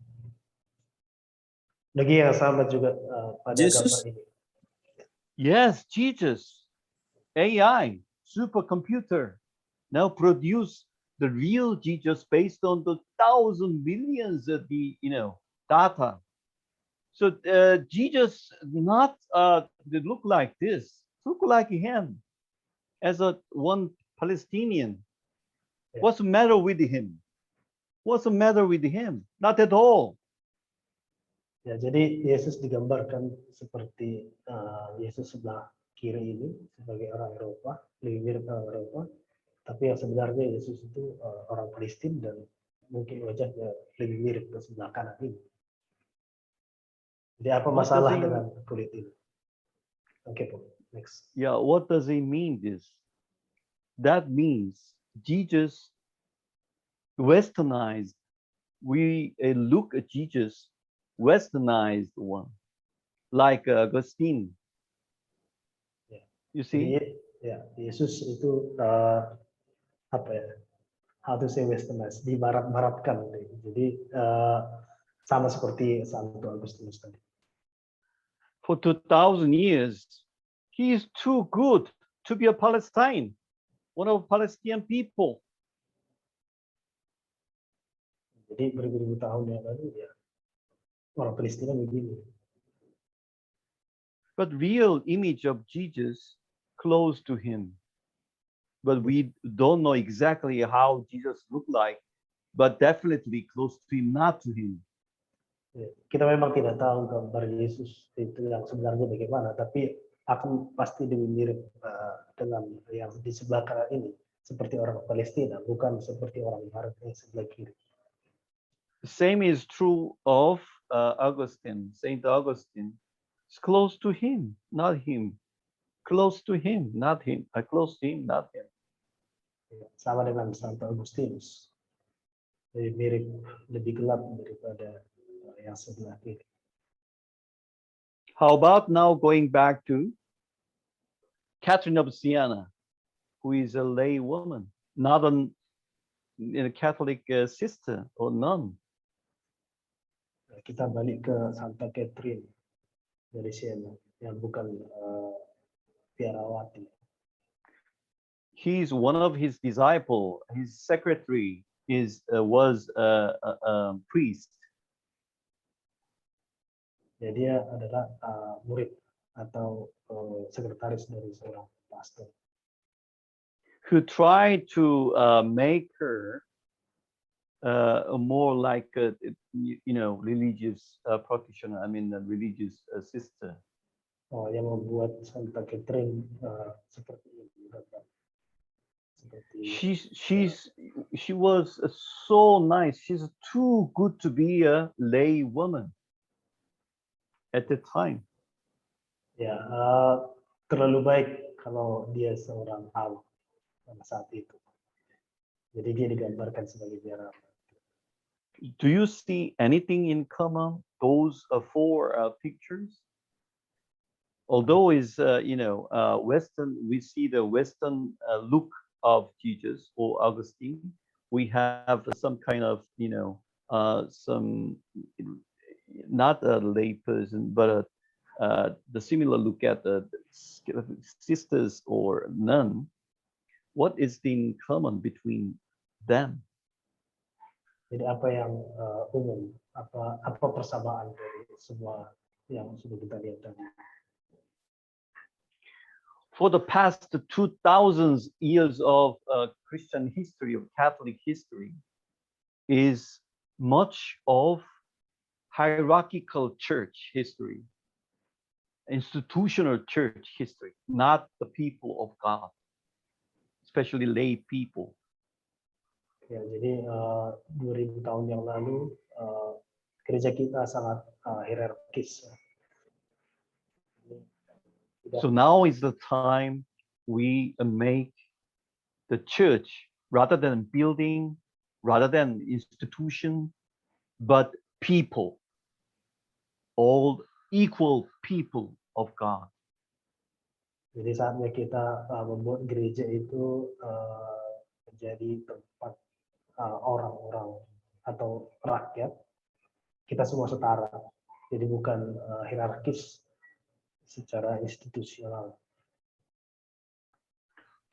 Lagi yang sama juga pada Jesus. gambar ini. Yes, Jesus, AI, supercomputer, now produce the real Jesus based on the 1,000 billions of the data. So Jesus not they look like this, look like him as one Palestinian. Yeah. What's the matter with him? What's the matter with him? Not at all. Ya, jadi Yesus digambarkan seperti Yesus sebelah kiri ini sebagai orang Eropa, lebih mirip orang Eropa. Tapi yang sebenarnya Yesus itu orang Palestina dan mungkin wajahnya lebih mirip ke sebelah kanan ini. Jadi apa masalah dengan kulit ini? Oke, next. Yeah, what does it mean this? That means Jesus westernized. We look at Jesus westernized one, like Augustine. Yeah. You see? Jadi, ya, Yesus itu apa ya? How to say westernized, dibarat-baratkan. Jadi sama seperti Santo Agustinus tadi. For 2,000 years, he is too good to be a Palestine, one of Palestinian people. Jadi beribu-ribu tahun yang lalu ya orang Palestina begini. But real image of Jesus close to him. But we don't know exactly how Jesus looked like, but definitely close to him, not to him. Ya, kita memang tidak tahu gambar Yesus itu yang sebenarnya bagaimana, tapi akan pasti lebih mirip dengan yang di sebelah kanan ini, seperti orang Palestina, bukan seperti orang Barat yang sebelah kiri. The same is true of Augustine. Saint Augustine is close to him, not him. Close to him, not him. Close to him, not him. Sama dengan Santo Agustinus, lebih mirip, lebih gelap daripada yang sebelah kiri. How about now going back to Catherine of Siena, who is a lay woman, not a Catholic sister or nun. Kita balik ke Santa Catherine dari Siena, yang bukan biarawati. He's one of his disciple. His secretary was a priest. Ya, dia adalah murid atau sekretaris dari seorang pastor. Who tried to make her more like a religious practitioner. I mean, a religious sister. Yang membuat Santa Catherine seperti ini. She was so nice. She's too good to be a lay woman at the time. Ya, terlalu baik kalau dia seorang awam pada saat itu. Jadi dia digambarkan sebagai biarawati. Do you see anything in common those four pictures? Although is Western, we see the Western look of Jesus or Augustine. We have some kind of some not a lay person, but the similar look at the sisters or nun. What is in common between them? Jadi apa yang umum, apa persamaan dari semua yang sudah kita lihat tadi? For the past 2,000 years of Christian history, of Catholic history, is much of hierarchical church history, institutional church history, not the people of God, especially lay people. Ya, jadi 2000 tahun yang lalu gereja kita sangat hierarkis. So now is the time we make the church, rather than building rather than institution, but people, all equal people of God. Jadi saatnya kita membuat gereja itu menjadi tempat orang-orang atau rakyat, kita semua setara. Jadi bukan hierarkis secara institusional.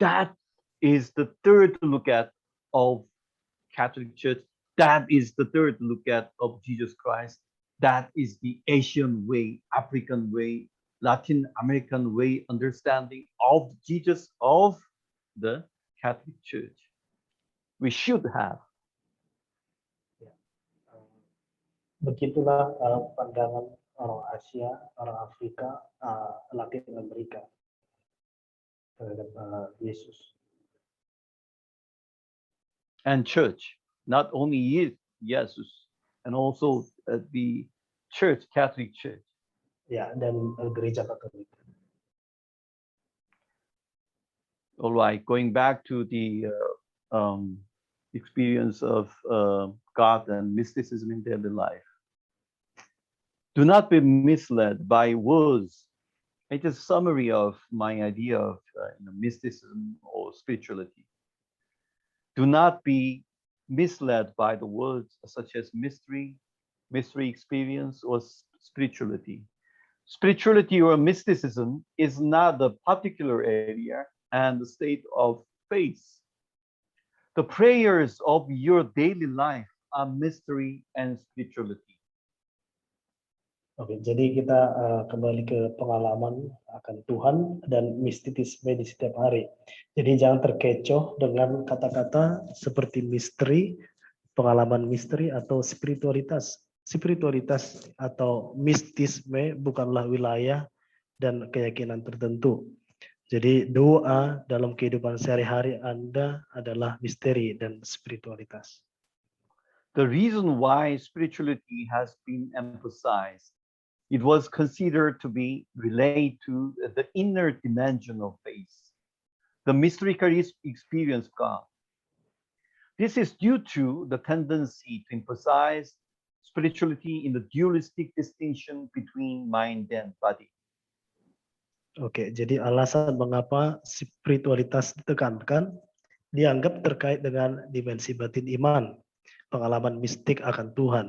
That is the third look at of Catholic Church. That is the third look at of Jesus Christ. That is the Asian way, African way, Latin American way understanding of Jesus of the Catholic Church. We should have. Begitulah pandangan orang Asia, orang Afrika, Latin Amerika terhadap Yesus. And church, not only Jesus, and also the church, Catholic Church. Ya, dan gereja Katolik. All right, going back to the experience of God and mysticism in daily life. Do not be misled by words. It is a summary of my idea of mysticism or spirituality. Do not be misled by the words such as mystery experience, or spirituality. Spirituality or mysticism is not a particular area and the state of faith. The prayers of your daily life are mystery and spirituality. Oke, jadi kita kembali ke pengalaman akan Tuhan dan mistisisme di setiap hari. Jadi jangan terkecoh dengan kata-kata seperti misteri, pengalaman misteri atau spiritualitas. Spiritualitas atau mistisme bukanlah wilayah dan keyakinan tertentu. Jadi doa dalam kehidupan sehari-hari Anda adalah misteri dan spiritualitas. The reason why spirituality has been emphasized, it was considered to be related to the inner dimension of faith, the mystical experience of God. This is due to the tendency to emphasize spirituality in the dualistic distinction between mind and body. Oke, jadi alasan mengapa spiritualitas ditekankan dianggap terkait dengan dimensi batin iman, pengalaman mistik akan Tuhan.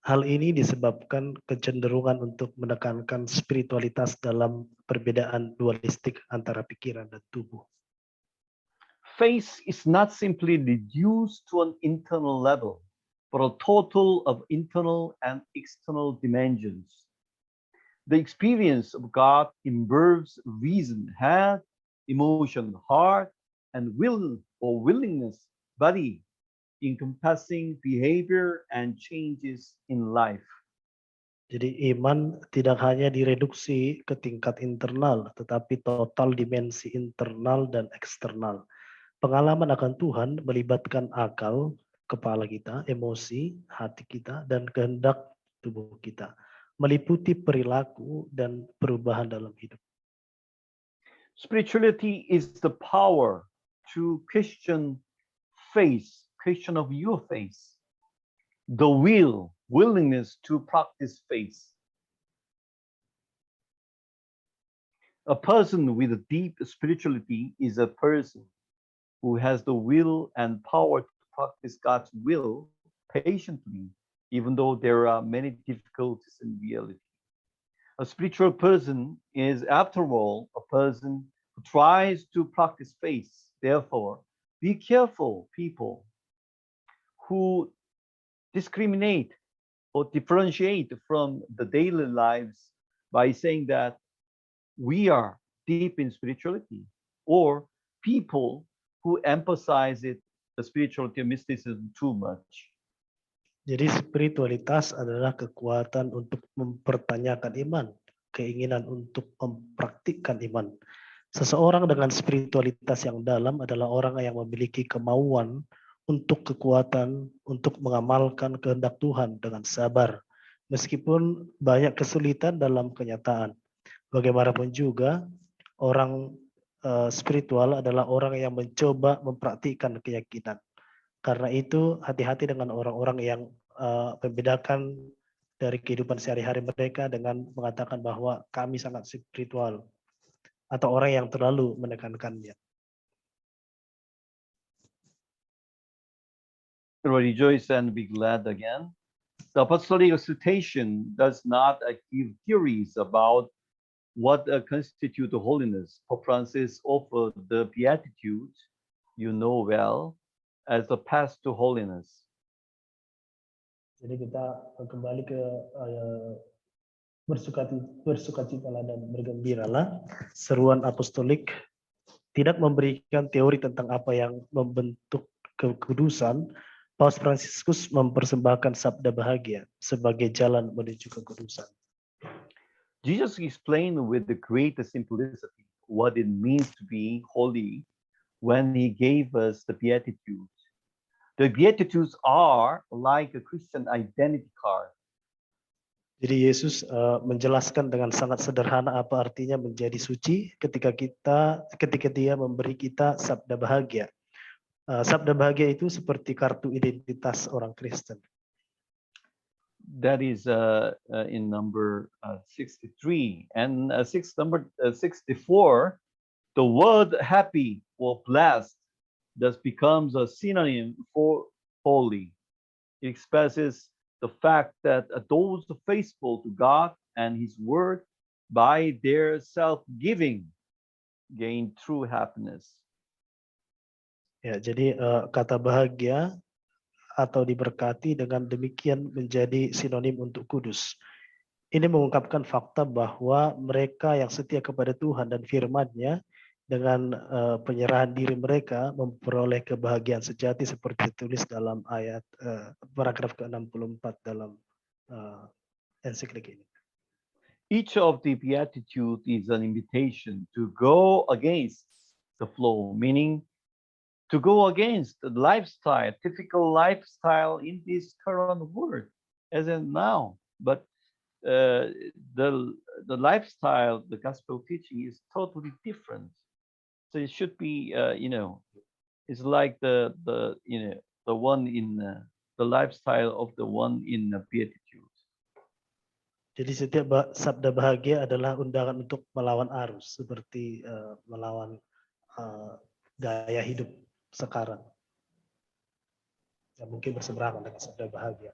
Hal ini disebabkan kecenderungan untuk menekankan spiritualitas dalam perbedaan dualistik antara pikiran dan tubuh. Faith is not simply reduced to an internal level, but a total of internal and external dimensions. The experience of God involves reason, head, emotion, heart, and will or willingness, body, encompassing behavior and changes in life. Jadi iman tidak hanya direduksi ke tingkat internal, tetapi total dimensi internal dan eksternal. Pengalaman akan Tuhan melibatkan akal, kepala kita, emosi, hati kita, dan kehendak tubuh kita, meliputi perilaku dan perubahan dalam hidup. Spirituality is the power to question faith, question of your faith, the willingness to practice faith. A person with a deep spirituality is a person who has the will and power to practice God's will patiently, even though there are many difficulties in reality. A spiritual person is, after all, a person who tries to practice faith. Therefore, be careful, people who discriminate or differentiate from the daily lives by saying that we are deep in spirituality, or people who emphasize it, the spirituality of mysticism, too much. Jadi spiritualitas adalah kekuatan untuk mempertanyakan iman, keinginan untuk mempraktikkan iman. Seseorang dengan spiritualitas yang dalam adalah orang yang memiliki kemauan untuk kekuatan untuk mengamalkan kehendak Tuhan dengan sabar, meskipun banyak kesulitan dalam kenyataan. Bagaimanapun juga, orang spiritual adalah orang yang mencoba mempraktikkan keyakinan. Karena itu hati-hati dengan orang-orang yang membedakan dari kehidupan sehari-hari mereka dengan mengatakan bahwa kami sangat spiritual, atau orang yang terlalu menekankannya. Rejoice and be glad again. The apostolic exhortation does not give theories about what constitute holiness. Pope Francis offered the Beatitudes, you know well, as a path to holiness. Jadi kita kembali ke bersukacitalah dan bergembiralah. Seruan apostolik tidak memberikan teori tentang apa yang membentuk kekudusan. Paus Fransiskus mempersembahkan sabda bahagia sebagai jalan menuju kekudusan. Jesus explained with the greatest simplicity what it means to be holy when he gave us the Beatitudes. The Beatitudes are like a Christian identity card. Jadi Yesus menjelaskan dengan sangat sederhana apa artinya menjadi suci ketika dia memberi kita sabda bahagia. Sabda bahagia itu seperti kartu identitas orang Kristen. That is in number 63 and number 64. The word happy or blessed thus becomes a synonym for holy. It expresses the fact that those faithful to God and His Word by their self-giving gain true happiness. Ya, jadi kata bahagia atau diberkati dengan demikian menjadi sinonim untuk kudus. Ini mengungkapkan fakta bahwa mereka yang setia kepada Tuhan dan firman-Nya dengan penyerahan diri mereka memperoleh kebahagiaan sejati seperti ditulis dalam ayat paragraf ke-64 dalam ensiklik ini. Each of the Beatitudes is an invitation to go against the flow, meaning to go against the lifestyle, typical lifestyle in this current world, as in now. But the lifestyle, the gospel teaching is totally different. So it should be, it's like the one in the lifestyle of the one in the Beatitudes. Jadi setiap sabda bahagia adalah undangan untuk melawan arus, seperti melawan gaya hidup sekarang. Ya, mungkin berseberangan dengan sabda bahagia.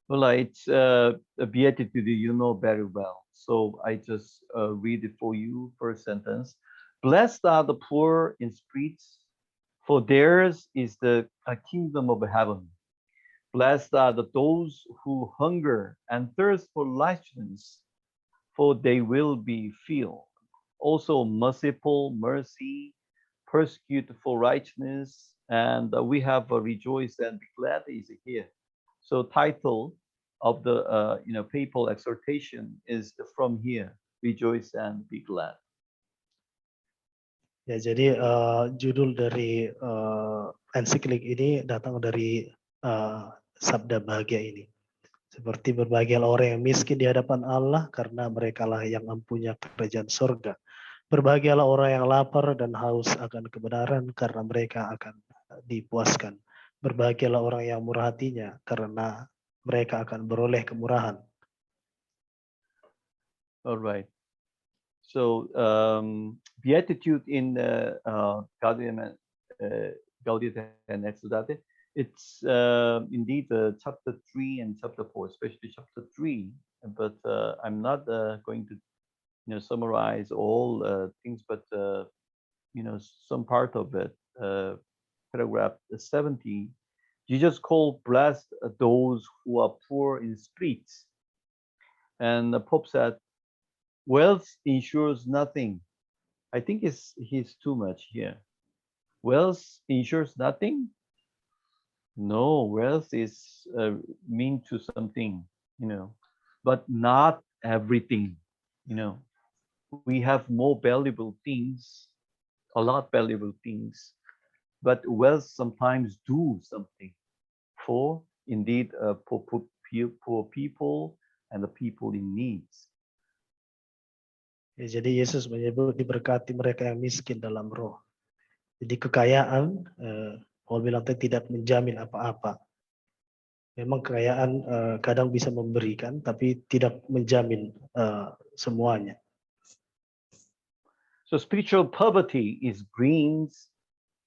Well, it's a beatitude you know very well. So I just read it for you. First sentence. Blessed are the poor in spirit, for theirs is the kingdom of heaven. Blessed are those who hunger and thirst for righteousness, for they will be filled. Also merciful, mercy, persecute for righteousness, and we have a rejoice and be glad is here. So title of the papal exhortation is from here, rejoice and be glad. Ya, jadi judul dari ensiklik ini datang dari sabda bahagia ini. Seperti berbahagialah orang yang miskin di hadapan Allah karena merekalah yang mempunyai kerajaan surga. Berbahagialah orang yang lapar dan haus akan kebenaran karena mereka akan dipuaskan. Berbahagialah orang yang murah hatinya karena mereka akan beroleh kemurahan. All right. So Beatitude in Gaudate and Exultate, it's indeed chapter 3 and chapter 4, especially chapter 3. But I'm not going to summarize all things, but some part of it. Paragraph 70. Jesus called blessed those who are poor in spirit, and the Pope said, wealth ensures nothing. I think he's too much here. Wealth ensures nothing? No, wealth is mean to something, but not everything, We have more valuable things, a lot valuable things, but wealth sometimes do something for, indeed, poor people and the people in needs. Ya, jadi Yesus menyebut diberkati mereka yang miskin dalam roh. Jadi kekayaan, Paul bilang tidak menjamin apa-apa. Memang kekayaan kadang bisa memberikan, tapi tidak menjamin semuanya. So spiritual poverty brings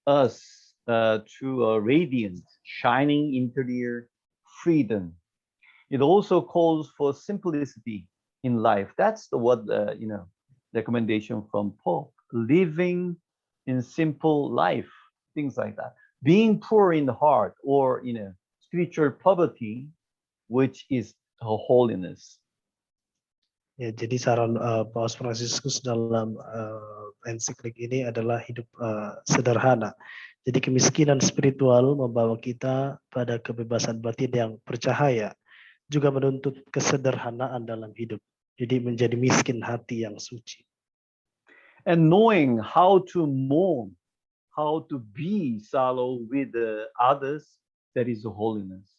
us to a radiant, shining interior freedom. It also calls for simplicity in life. That's what recommendation from Paul. Living in simple life, things like that. Being poor in the heart, or spiritual poverty, which is holiness. Ya, jadi saran Paus Fransiskus dalam ensiklik ini adalah hidup sederhana. Jadi kemiskinan spiritual membawa kita pada kebebasan batin yang bercahaya, juga menuntut kesederhanaan dalam hidup. Jadi menjadi miskin hati yang suci. And knowing how to mourn, how to be shallow with the others, that is holiness.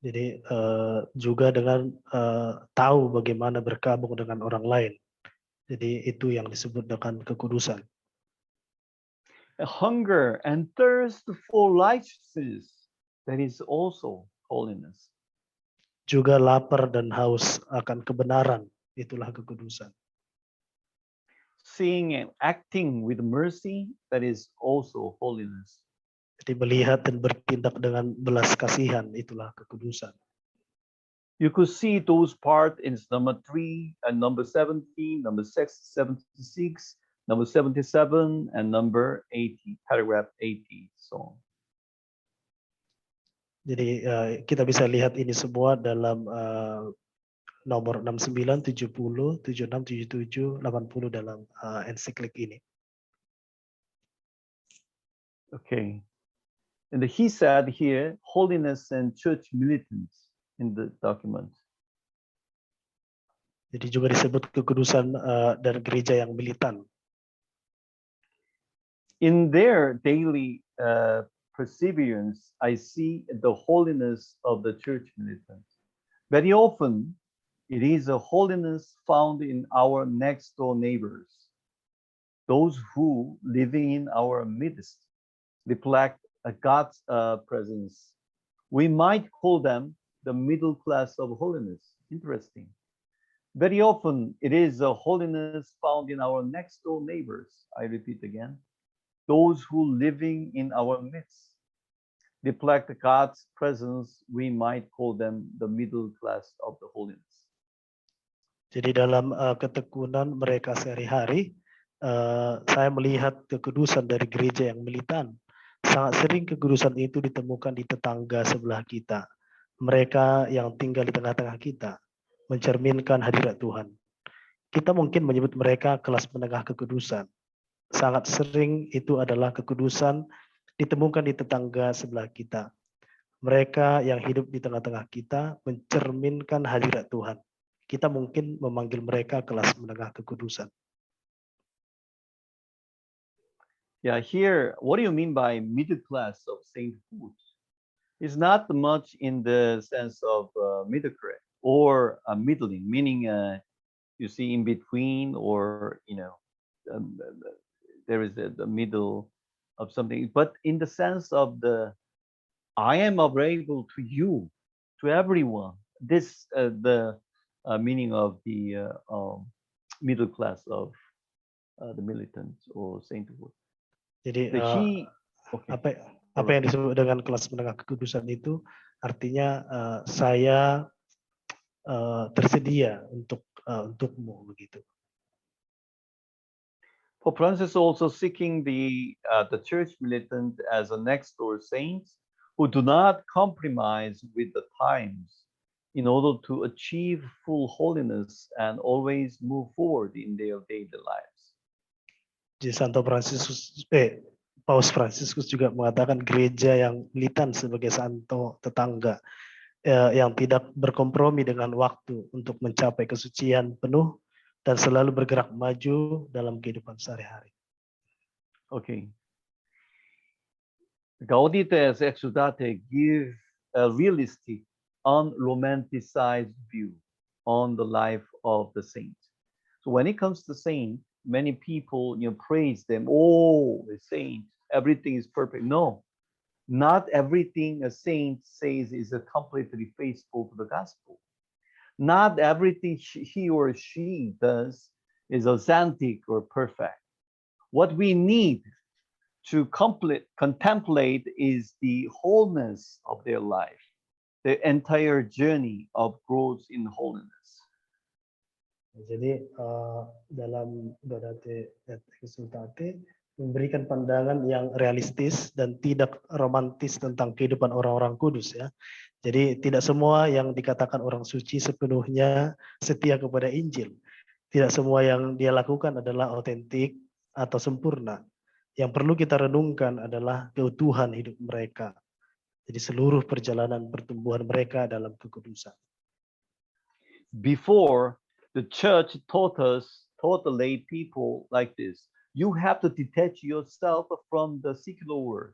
Jadi juga dengan tahu bagaimana berkabung dengan orang lain. Jadi itu yang disebut dengan kekudusan. A hunger and thirst for righteousness, that is also holiness. Juga lapar dan haus akan kebenaran, itulah kekudusan. Seeing and acting with mercy, that is also holiness. Jadi melihat dan bertindak dengan belas kasihan, itulah kekudusan. You could see those parts in number 3 and number 17, number 76, number 77, and number 80, paragraph 80. So. Jadi kita bisa lihat ini semua dalam nomor 69, 70, 76, 77, 80 dalam ensiklik ini. Okay. And he said here, holiness and church militants in the document. Jadi juga disebut kekudusan dari gereja yang militan. In their daily perseverance, I see the holiness of the church militants. Very often, it is a holiness found in our next door neighbors, those who living in our midst reflect God's presence. We might call them the middle class of holiness. Interesting. Very often, it is a holiness found in our next door neighbors. I repeat again. Those who living in our midst reflect God's presence. We might call them the middle class of the holiness. Jadi dalam ketekunan mereka sehari-hari, saya melihat kekudusan dari gereja yang militan. Sangat sering kekudusan itu ditemukan di tetangga sebelah kita. Mereka yang tinggal di tengah-tengah kita mencerminkan hadirat Tuhan. Kita mungkin menyebut mereka kelas menengah kekudusan. Sangat sering itu adalah kekudusan ditemukan di tetangga sebelah kita. Mereka yang hidup di tengah-tengah kita mencerminkan hadirat Tuhan. Kita mungkin memanggil mereka kelas menengah kekudusan. Yeah, here, what do you mean by middle class of sainthood? It's not much in the sense of middle class or middling, meaning you see in between, or there is the middle of something, but in the sense of I am available to you, to everyone. This the meaning of the middle class of the militants or sainthood. Jadi Okay. apa yang disebut dengan kelas menengah kekudusan itu artinya saya tersedia untukmu begitu. Pope Francis also seeking the church militant as a next door saints who do not compromise with the times in order to achieve full holiness and always move forward in their daily lives. Jadi Paus Fransiskus juga mengatakan gereja yang militan sebagai santo tetangga yang tidak berkompromi dengan waktu untuk mencapai kesucian penuh dan selalu bergerak maju dalam kehidupan sehari-hari. Okay. Gaudate as Exultate give a realistic, unromanticized view on the life of the saint. So when it comes to saint, many people praise them. Oh, the saint, everything is perfect. No, Not everything a saint says is completely faithful to the gospel. Not everything he or she does is authentic or perfect. What we need to contemplate is the wholeness of their life, the entire journey of growth in holiness. Jadi dalam Gaudate et Exultate memberikan pandangan yang realistis dan tidak romantis tentang kehidupan orang-orang kudus ya. Jadi tidak semua yang dikatakan orang suci sepenuhnya setia kepada Injil. Tidak semua yang dia lakukan adalah otentik atau sempurna. Yang perlu kita renungkan adalah keutuhan hidup mereka. Jadi seluruh perjalanan pertumbuhan mereka dalam kekudusan. Before, the church taught the lay people like this. You have to detach yourself from the secular world.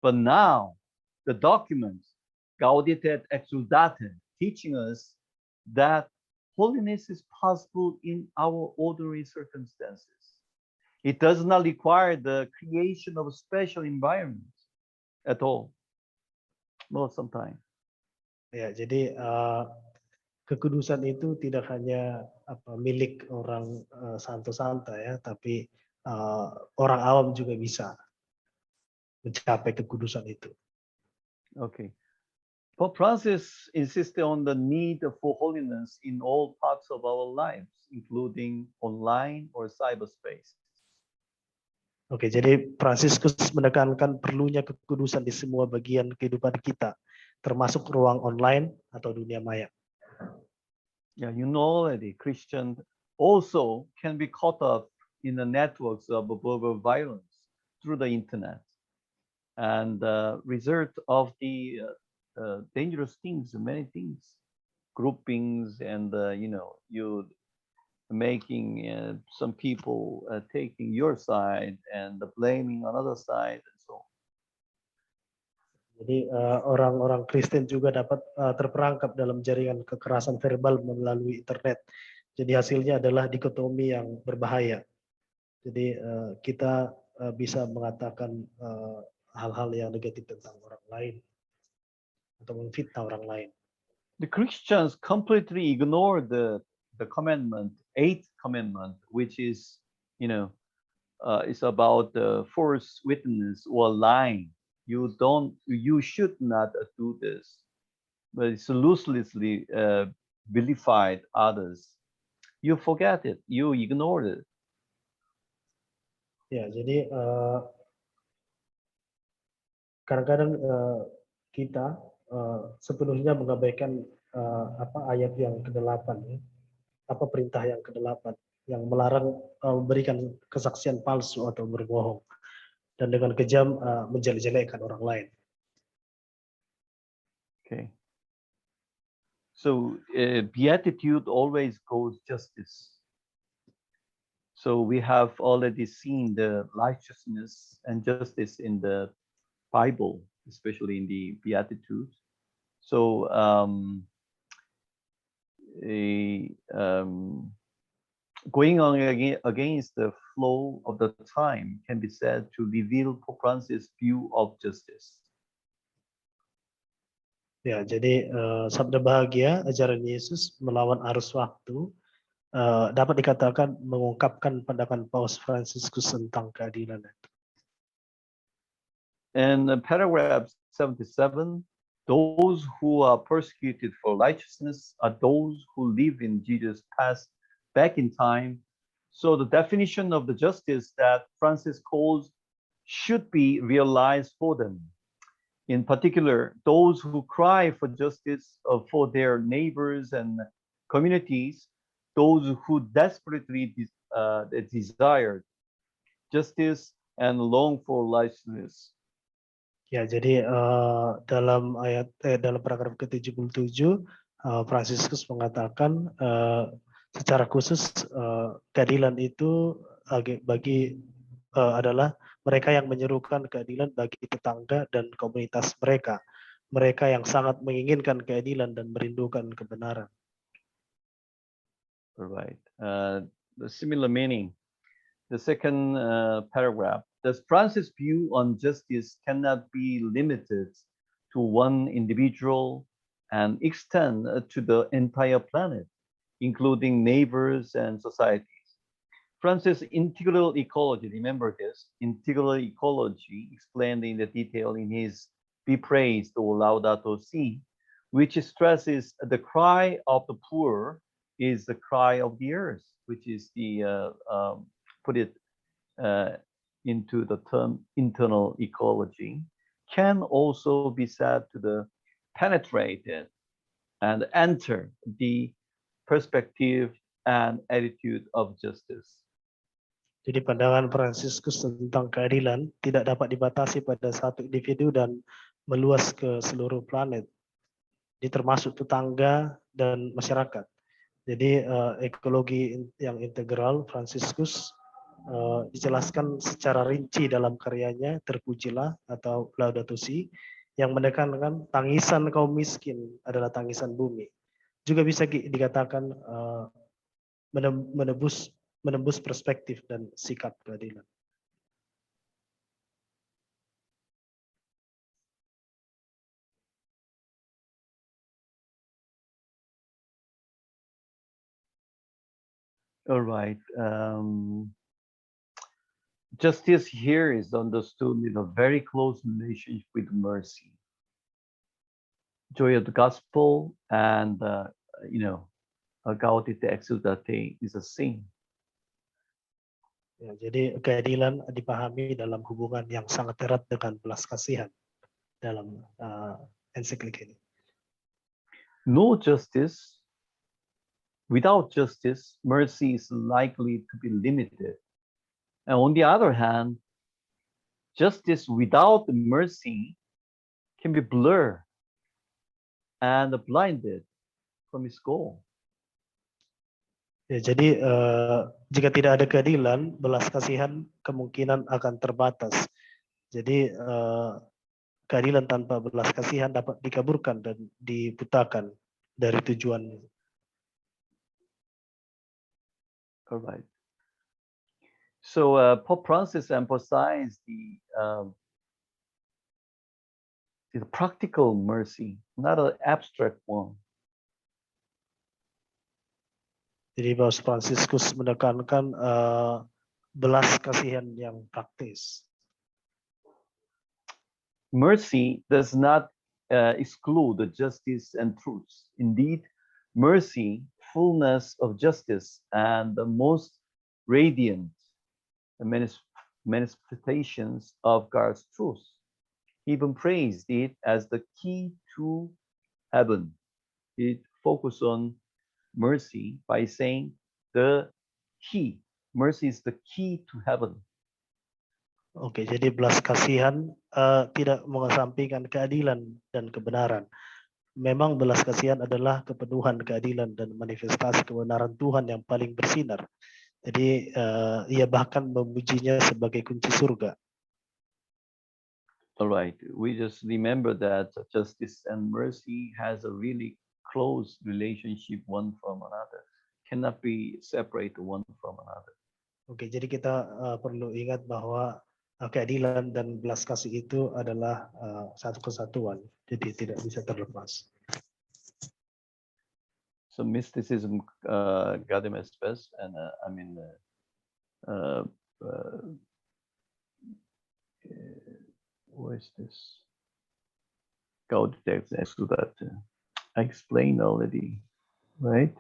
But now, the documents, Gaudate et Exultate, teaching us that holiness is possible in our ordinary circumstances. It does not require the creation of a special environment at all. Well, sometimes. Ya, jadi kekudusan itu tidak hanya milik orang santo-santa ya, tapi orang awam juga bisa mencapai kekudusan itu. Okay. Pope Francis insisted on the need for holiness in all parts of our lives, including online or cyberspace. Oke, jadi Fransiskus menekankan perlunya kekudusan di semua bagian kehidupan kita, termasuk ruang online atau dunia maya. Yeah, you know already, Christians also can be caught up in the networks of verbal violence through the internet. And the result of the dangerous things, many things, groupings, and you making some people taking your side and blaming another side and so on. Jadi orang-orang Kristen juga dapat terperangkap dalam jaringan kekerasan verbal melalui internet. Jadi hasilnya adalah dikotomi yang berbahaya. Jadi kita bisa mengatakan hal-hal yang negatif tentang orang lain atau memfitnah orang lain. The Christians completely ignore the commandment, 8th commandment, which is, is about the false witness or lying. You should not do this, but it's ruthlessly vilified others. You forget it, you ignore it. Ya, jadi kadang-kadang kita sepenuhnya mengabaikan ayat yang ke-8 ya. Perintah yang ke-8 yang melarang memberikan kesaksian palsu atau berbohong dan dengan kejam menjelek-jelekkan orang lain. Okay. So beatitude always goes justice. So we have already seen the righteousness and justice in the Bible, especially in the Beatitudes. So going on against the flow of the time can be said to reveal Pope Francis' view of justice. Ya, jadi sabda bahagia ajaran Yesus melawan arus waktu dapat dikatakan mengungkapkan pandangan Paus Fransiskus tentang keadilan. And paragraph 77, those who are persecuted for righteousness are those who live in Jesus' past back in time. So the definition of the justice that Francis calls should be realized for them. In particular, those who cry for justice for their neighbors and communities, those who desperately desire justice and long for righteousness. Ya, jadi dalam paragraf ke-77 Fransiskus mengatakan secara khusus keadilan itu adalah mereka yang menyerukan keadilan bagi tetangga dan komunitas mereka. Mereka yang sangat menginginkan keadilan dan merindukan kebenaran. Right. The similar meaning. The second paragraph. Thus, Francis' view on justice cannot be limited to one individual and extend to the entire planet, including neighbors and societies. Francis' integral ecology, remember this, integral ecology explained in the detail in his Be Praised or Laudato Si, which stresses the cry of the poor is the cry of the earth, which is the, put it into the term internal ecology, can also be said to the penetrated and enter the perspective and attitude of justice. Jadi pandangan Fransiskus tentang keadilan tidak dapat dibatasi pada satu individu dan meluas ke seluruh planet. Ini termasuk tetangga dan masyarakat. Jadi ekologi yang integral Fransiskus dijelaskan secara rinci dalam karyanya Terpujilah atau Laudato Si yang menekankan tangisan kaum miskin adalah tangisan bumi. Juga bisa dikatakan menembus perspektif dan sikap keadilan. All right. Justice here is understood in a very close relationship with mercy. Joy of the gospel and, Gaudate, Exultate is a same. Ya, jadi keadilan dipahami dalam hubungan yang sangat erat dengan belas kasihan dalam ensiklik ini. No justice, without justice, mercy is likely to be limited. And on the other hand, justice without mercy can be blurred and blinded from its goal. Ya, jadi jika tidak ada keadilan, belas kasihan kemungkinan akan terbatas. Jadi keadilan tanpa belas kasihan dapat dikaburkan dan dibutakan dari tujuannya. All right. So Pope Francis emphasized the practical mercy, not an abstract one. Jadi Paus Fransiskus menekankan belas kasihan yang praktis. Mercy does not exclude the justice and truth. Indeed, mercy, fullness of justice, and the most radiant manifestations of God's truth. He even praised it as the key to heaven. It focused on mercy by saying mercy is the key to heaven. Oke, jadi belas kasihan tidak mengesampingkan keadilan dan kebenaran. Memang belas kasihan adalah kepenuhan keadilan dan manifestasi kebenaran Tuhan yang paling bersinar. Jadi ia bahkan memujinya sebagai kunci surga. All right, we just remember that justice and mercy has a really close relationship one from another, cannot be separate one from another. Oke, jadi kita perlu ingat bahwa keadilan dan belas kasih itu adalah satu kesatuan, jadi tidak bisa terlepas. So mysticism, Gaudate Spes, and what is this? Gaudate, Exultate. I explained already, right?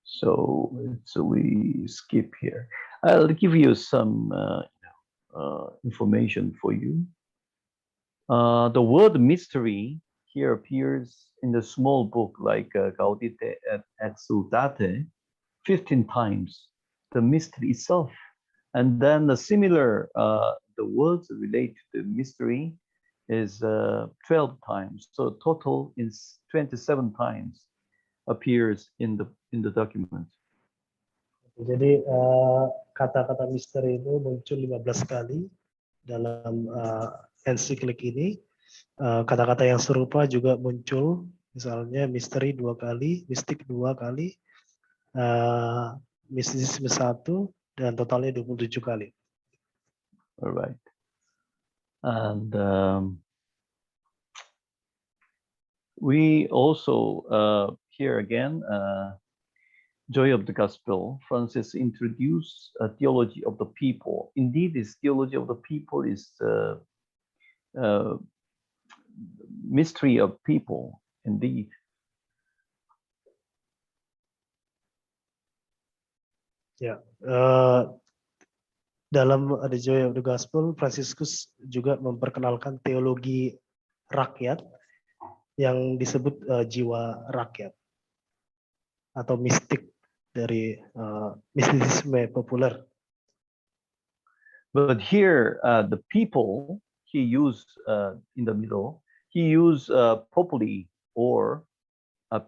So we skip here. I'll give you some information for you. The word mystery here appears in the small book like Gaudate et Exultate 15 times, the mystery itself. And then the similar, the words relate to the mystery is 12 times. So total is 27 times appears in the document. Jadi kata-kata misteri itu muncul 15 kali dalam ensiklik ini. Kata-kata yang serupa juga muncul, misalnya misteri 2 kali, mistik 2 kali, mistisisme 1, dan totalnya 27 kali. All right. And we also here again, Joy of the Gospel, Francis introduced a theology of the people. Indeed, this theology of the people is mystery of people, indeed. Ya, dalam The Joy of the Gospel, Franciscus juga memperkenalkan teologi rakyat yang disebut jiwa rakyat atau mistik dari mistisisme populer. But here, the people he used in the middle, he used populi or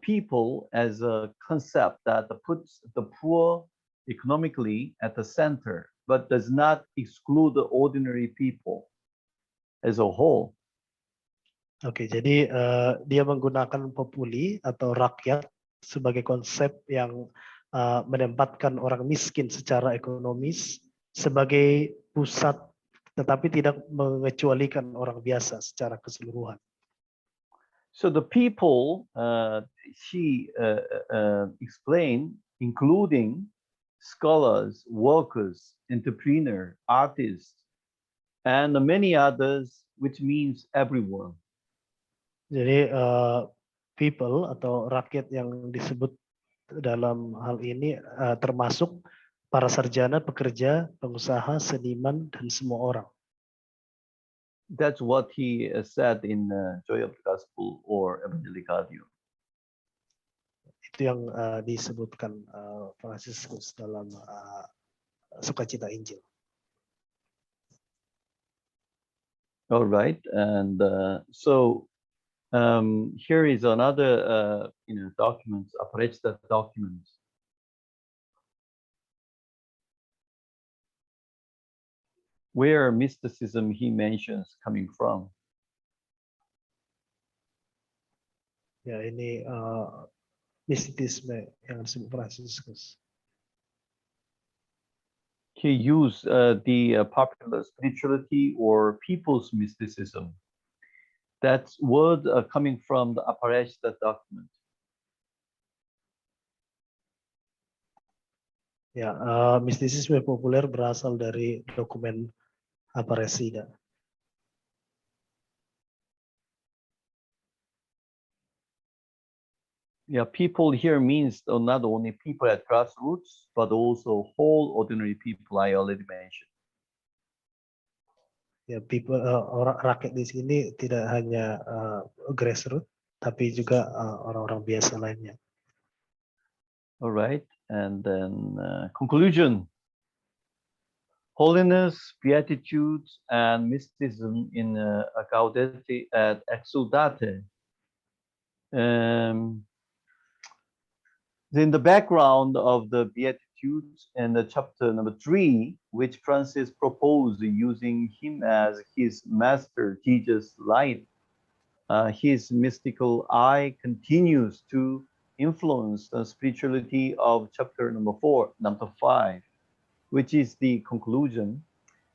people as a concept that puts the poor economically at the center, but does not exclude the ordinary people as a whole. Oke, jadi dia menggunakan populi atau rakyat sebagai konsep yang menempatkan orang miskin secara ekonomis sebagai pusat, tetapi tidak mengecualikan orang biasa secara keseluruhan. So the people she explained, including scholars, workers, entrepreneurs, artists, and many others, which means everyone. Jadi people atau rakyat yang disebut dalam hal ini termasuk para sarjana, pekerja, pengusaha, seniman, dan semua orang. That's what he said in Joy of the Gospel or Evangelicatio. Itu yang disebutkan Franciscus dalam Sukacita Injil. All right, and so here is another document, Aparecida document. Where mysticism he mentions coming from. Ya, ini mistisisme yang disebut Franciscus. He used the popular spirituality or people's mysticism. That's word coming from the Aparecida document. Ya, mistisisme populer berasal dari dokumen Aparecida. Yeah, people here means not only people at grassroots, but also whole ordinary people I already mentioned. Ya, people orang rakyat di sini tidak hanya grassroots, tapi juga orang-orang biasa lainnya. All right, and then conclusion. Holiness, Beatitudes, and mysticism in Gaudate and Exultate. In the background of the Beatitudes and the chapter number 3, which Francis proposed using him as his master, Jesus' light, his mystical eye continues to influence the spirituality of chapter number 5, which is the conclusion,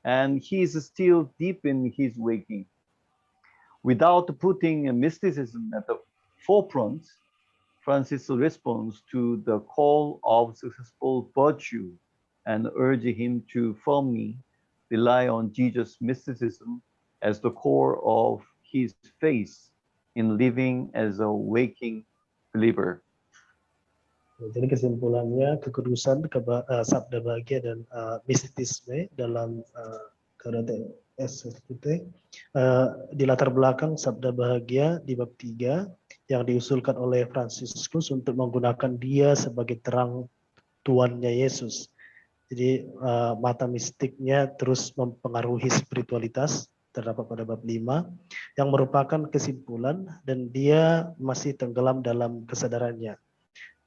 and he is still deep in his waking. Without putting mysticism at the forefront, Francis responds to the call of successful virtue and urges him to firmly rely on Jesus' mysticism as the core of his faith in living as a waking believer. Jadi kesimpulannya, kekudusan, sabda bahagia, dan mistisisme dalam Gaudate Exultate di latar belakang sabda bahagia di bab 3 yang diusulkan oleh Franciscus untuk menggunakan dia sebagai terang Tuannya Yesus. Jadi mata mistiknya terus mempengaruhi spiritualitas, terdapat pada bab 5, yang merupakan kesimpulan, dan dia masih tenggelam dalam kesadarannya.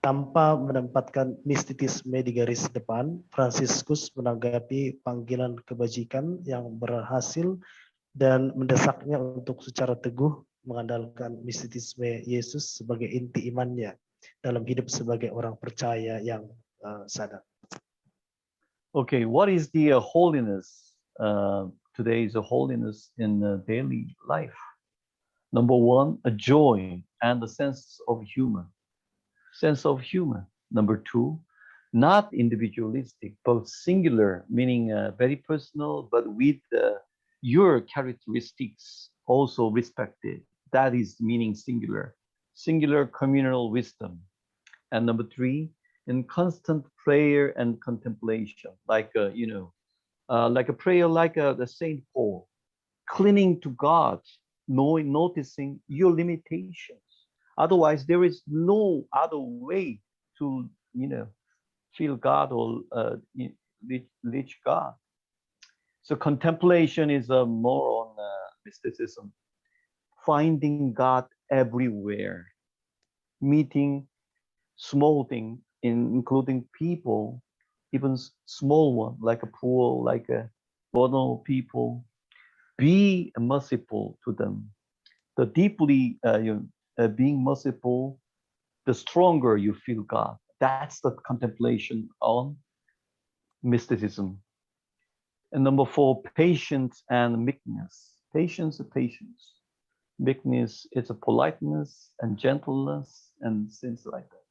Tanpa menempatkan mistisisme di garis depan, Franciscus menanggapi panggilan kebajikan yang berhasil dan mendesaknya untuk secara teguh mengandalkan mistisisme Yesus sebagai inti imannya dalam hidup sebagai orang percaya yang sadar. Okay, what is the holiness today is a holiness in daily life. Number one, a joy and a sense of humor. Sense of humor. Number two, not individualistic, but singular, meaning very personal, but with your characteristics also respected. That is meaning singular. Singular communal wisdom. And number three, in constant prayer and contemplation, like like a prayer, like the Saint Paul, clinging to God, knowing, noticing your limitations. Otherwise, there is no other way to, feel God or reach God. So contemplation is more on mysticism, finding God everywhere, meeting small things, including people, even small one, like a poor, like a vulnerable people. Be merciful to them. The deeply being merciful, the stronger you feel God. That's the contemplation on mysticism. And number four, patience and meekness. Patience and patience. Meekness is a politeness and gentleness and things like that.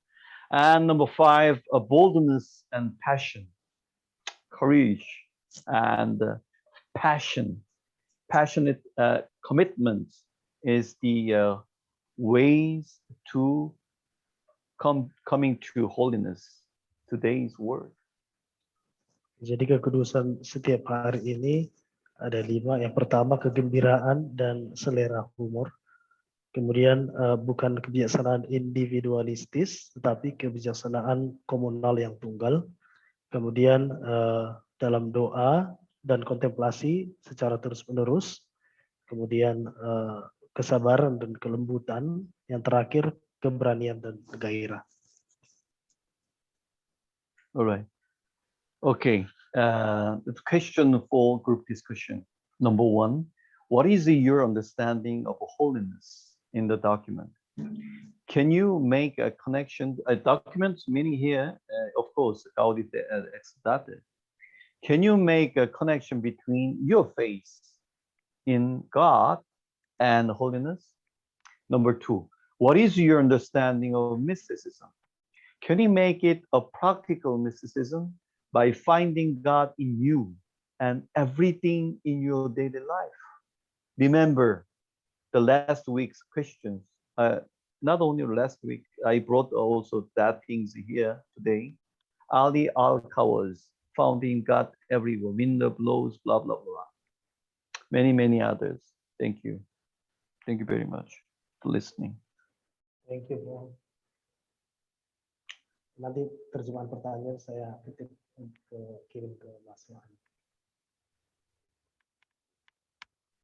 And number five, a boldness and passion, courage and passion. Passionate commitment is the ways to coming to holiness. Today's word. Jadi kekudusan setiap hari ini ada 5. Yang pertama kegembiraan dan selera humor. Kemudian bukan kebijaksanaan individualistis, tetapi kebijaksanaan komunal yang tunggal. Kemudian dalam doa dan kontemplasi secara terus-menerus. Kemudian kesabaran dan kelembutan. Yang terakhir keberanian dan gairah. All right. Okay. The question for group discussion. Number one, what is your understanding of holiness in the document? Can you make a connection? A document meaning here, of course, Gaudate and Exultate. Can you make a connection between your faith in God and holiness? Number two, what is your understanding of mysticism? Can you make it a practical mysticism by finding God in you and everything in your daily life? Remember the last week's questions. Not only last week, I brought also that things here today. Ali al-Kawas, finding God everywhere, wind blows, blah, blah, blah. Many, many others. Thank you. Thank you very much for listening. Thank you, Bro. Nanti terjemahan pertanyaan saya titip kirim ke Mas Wan.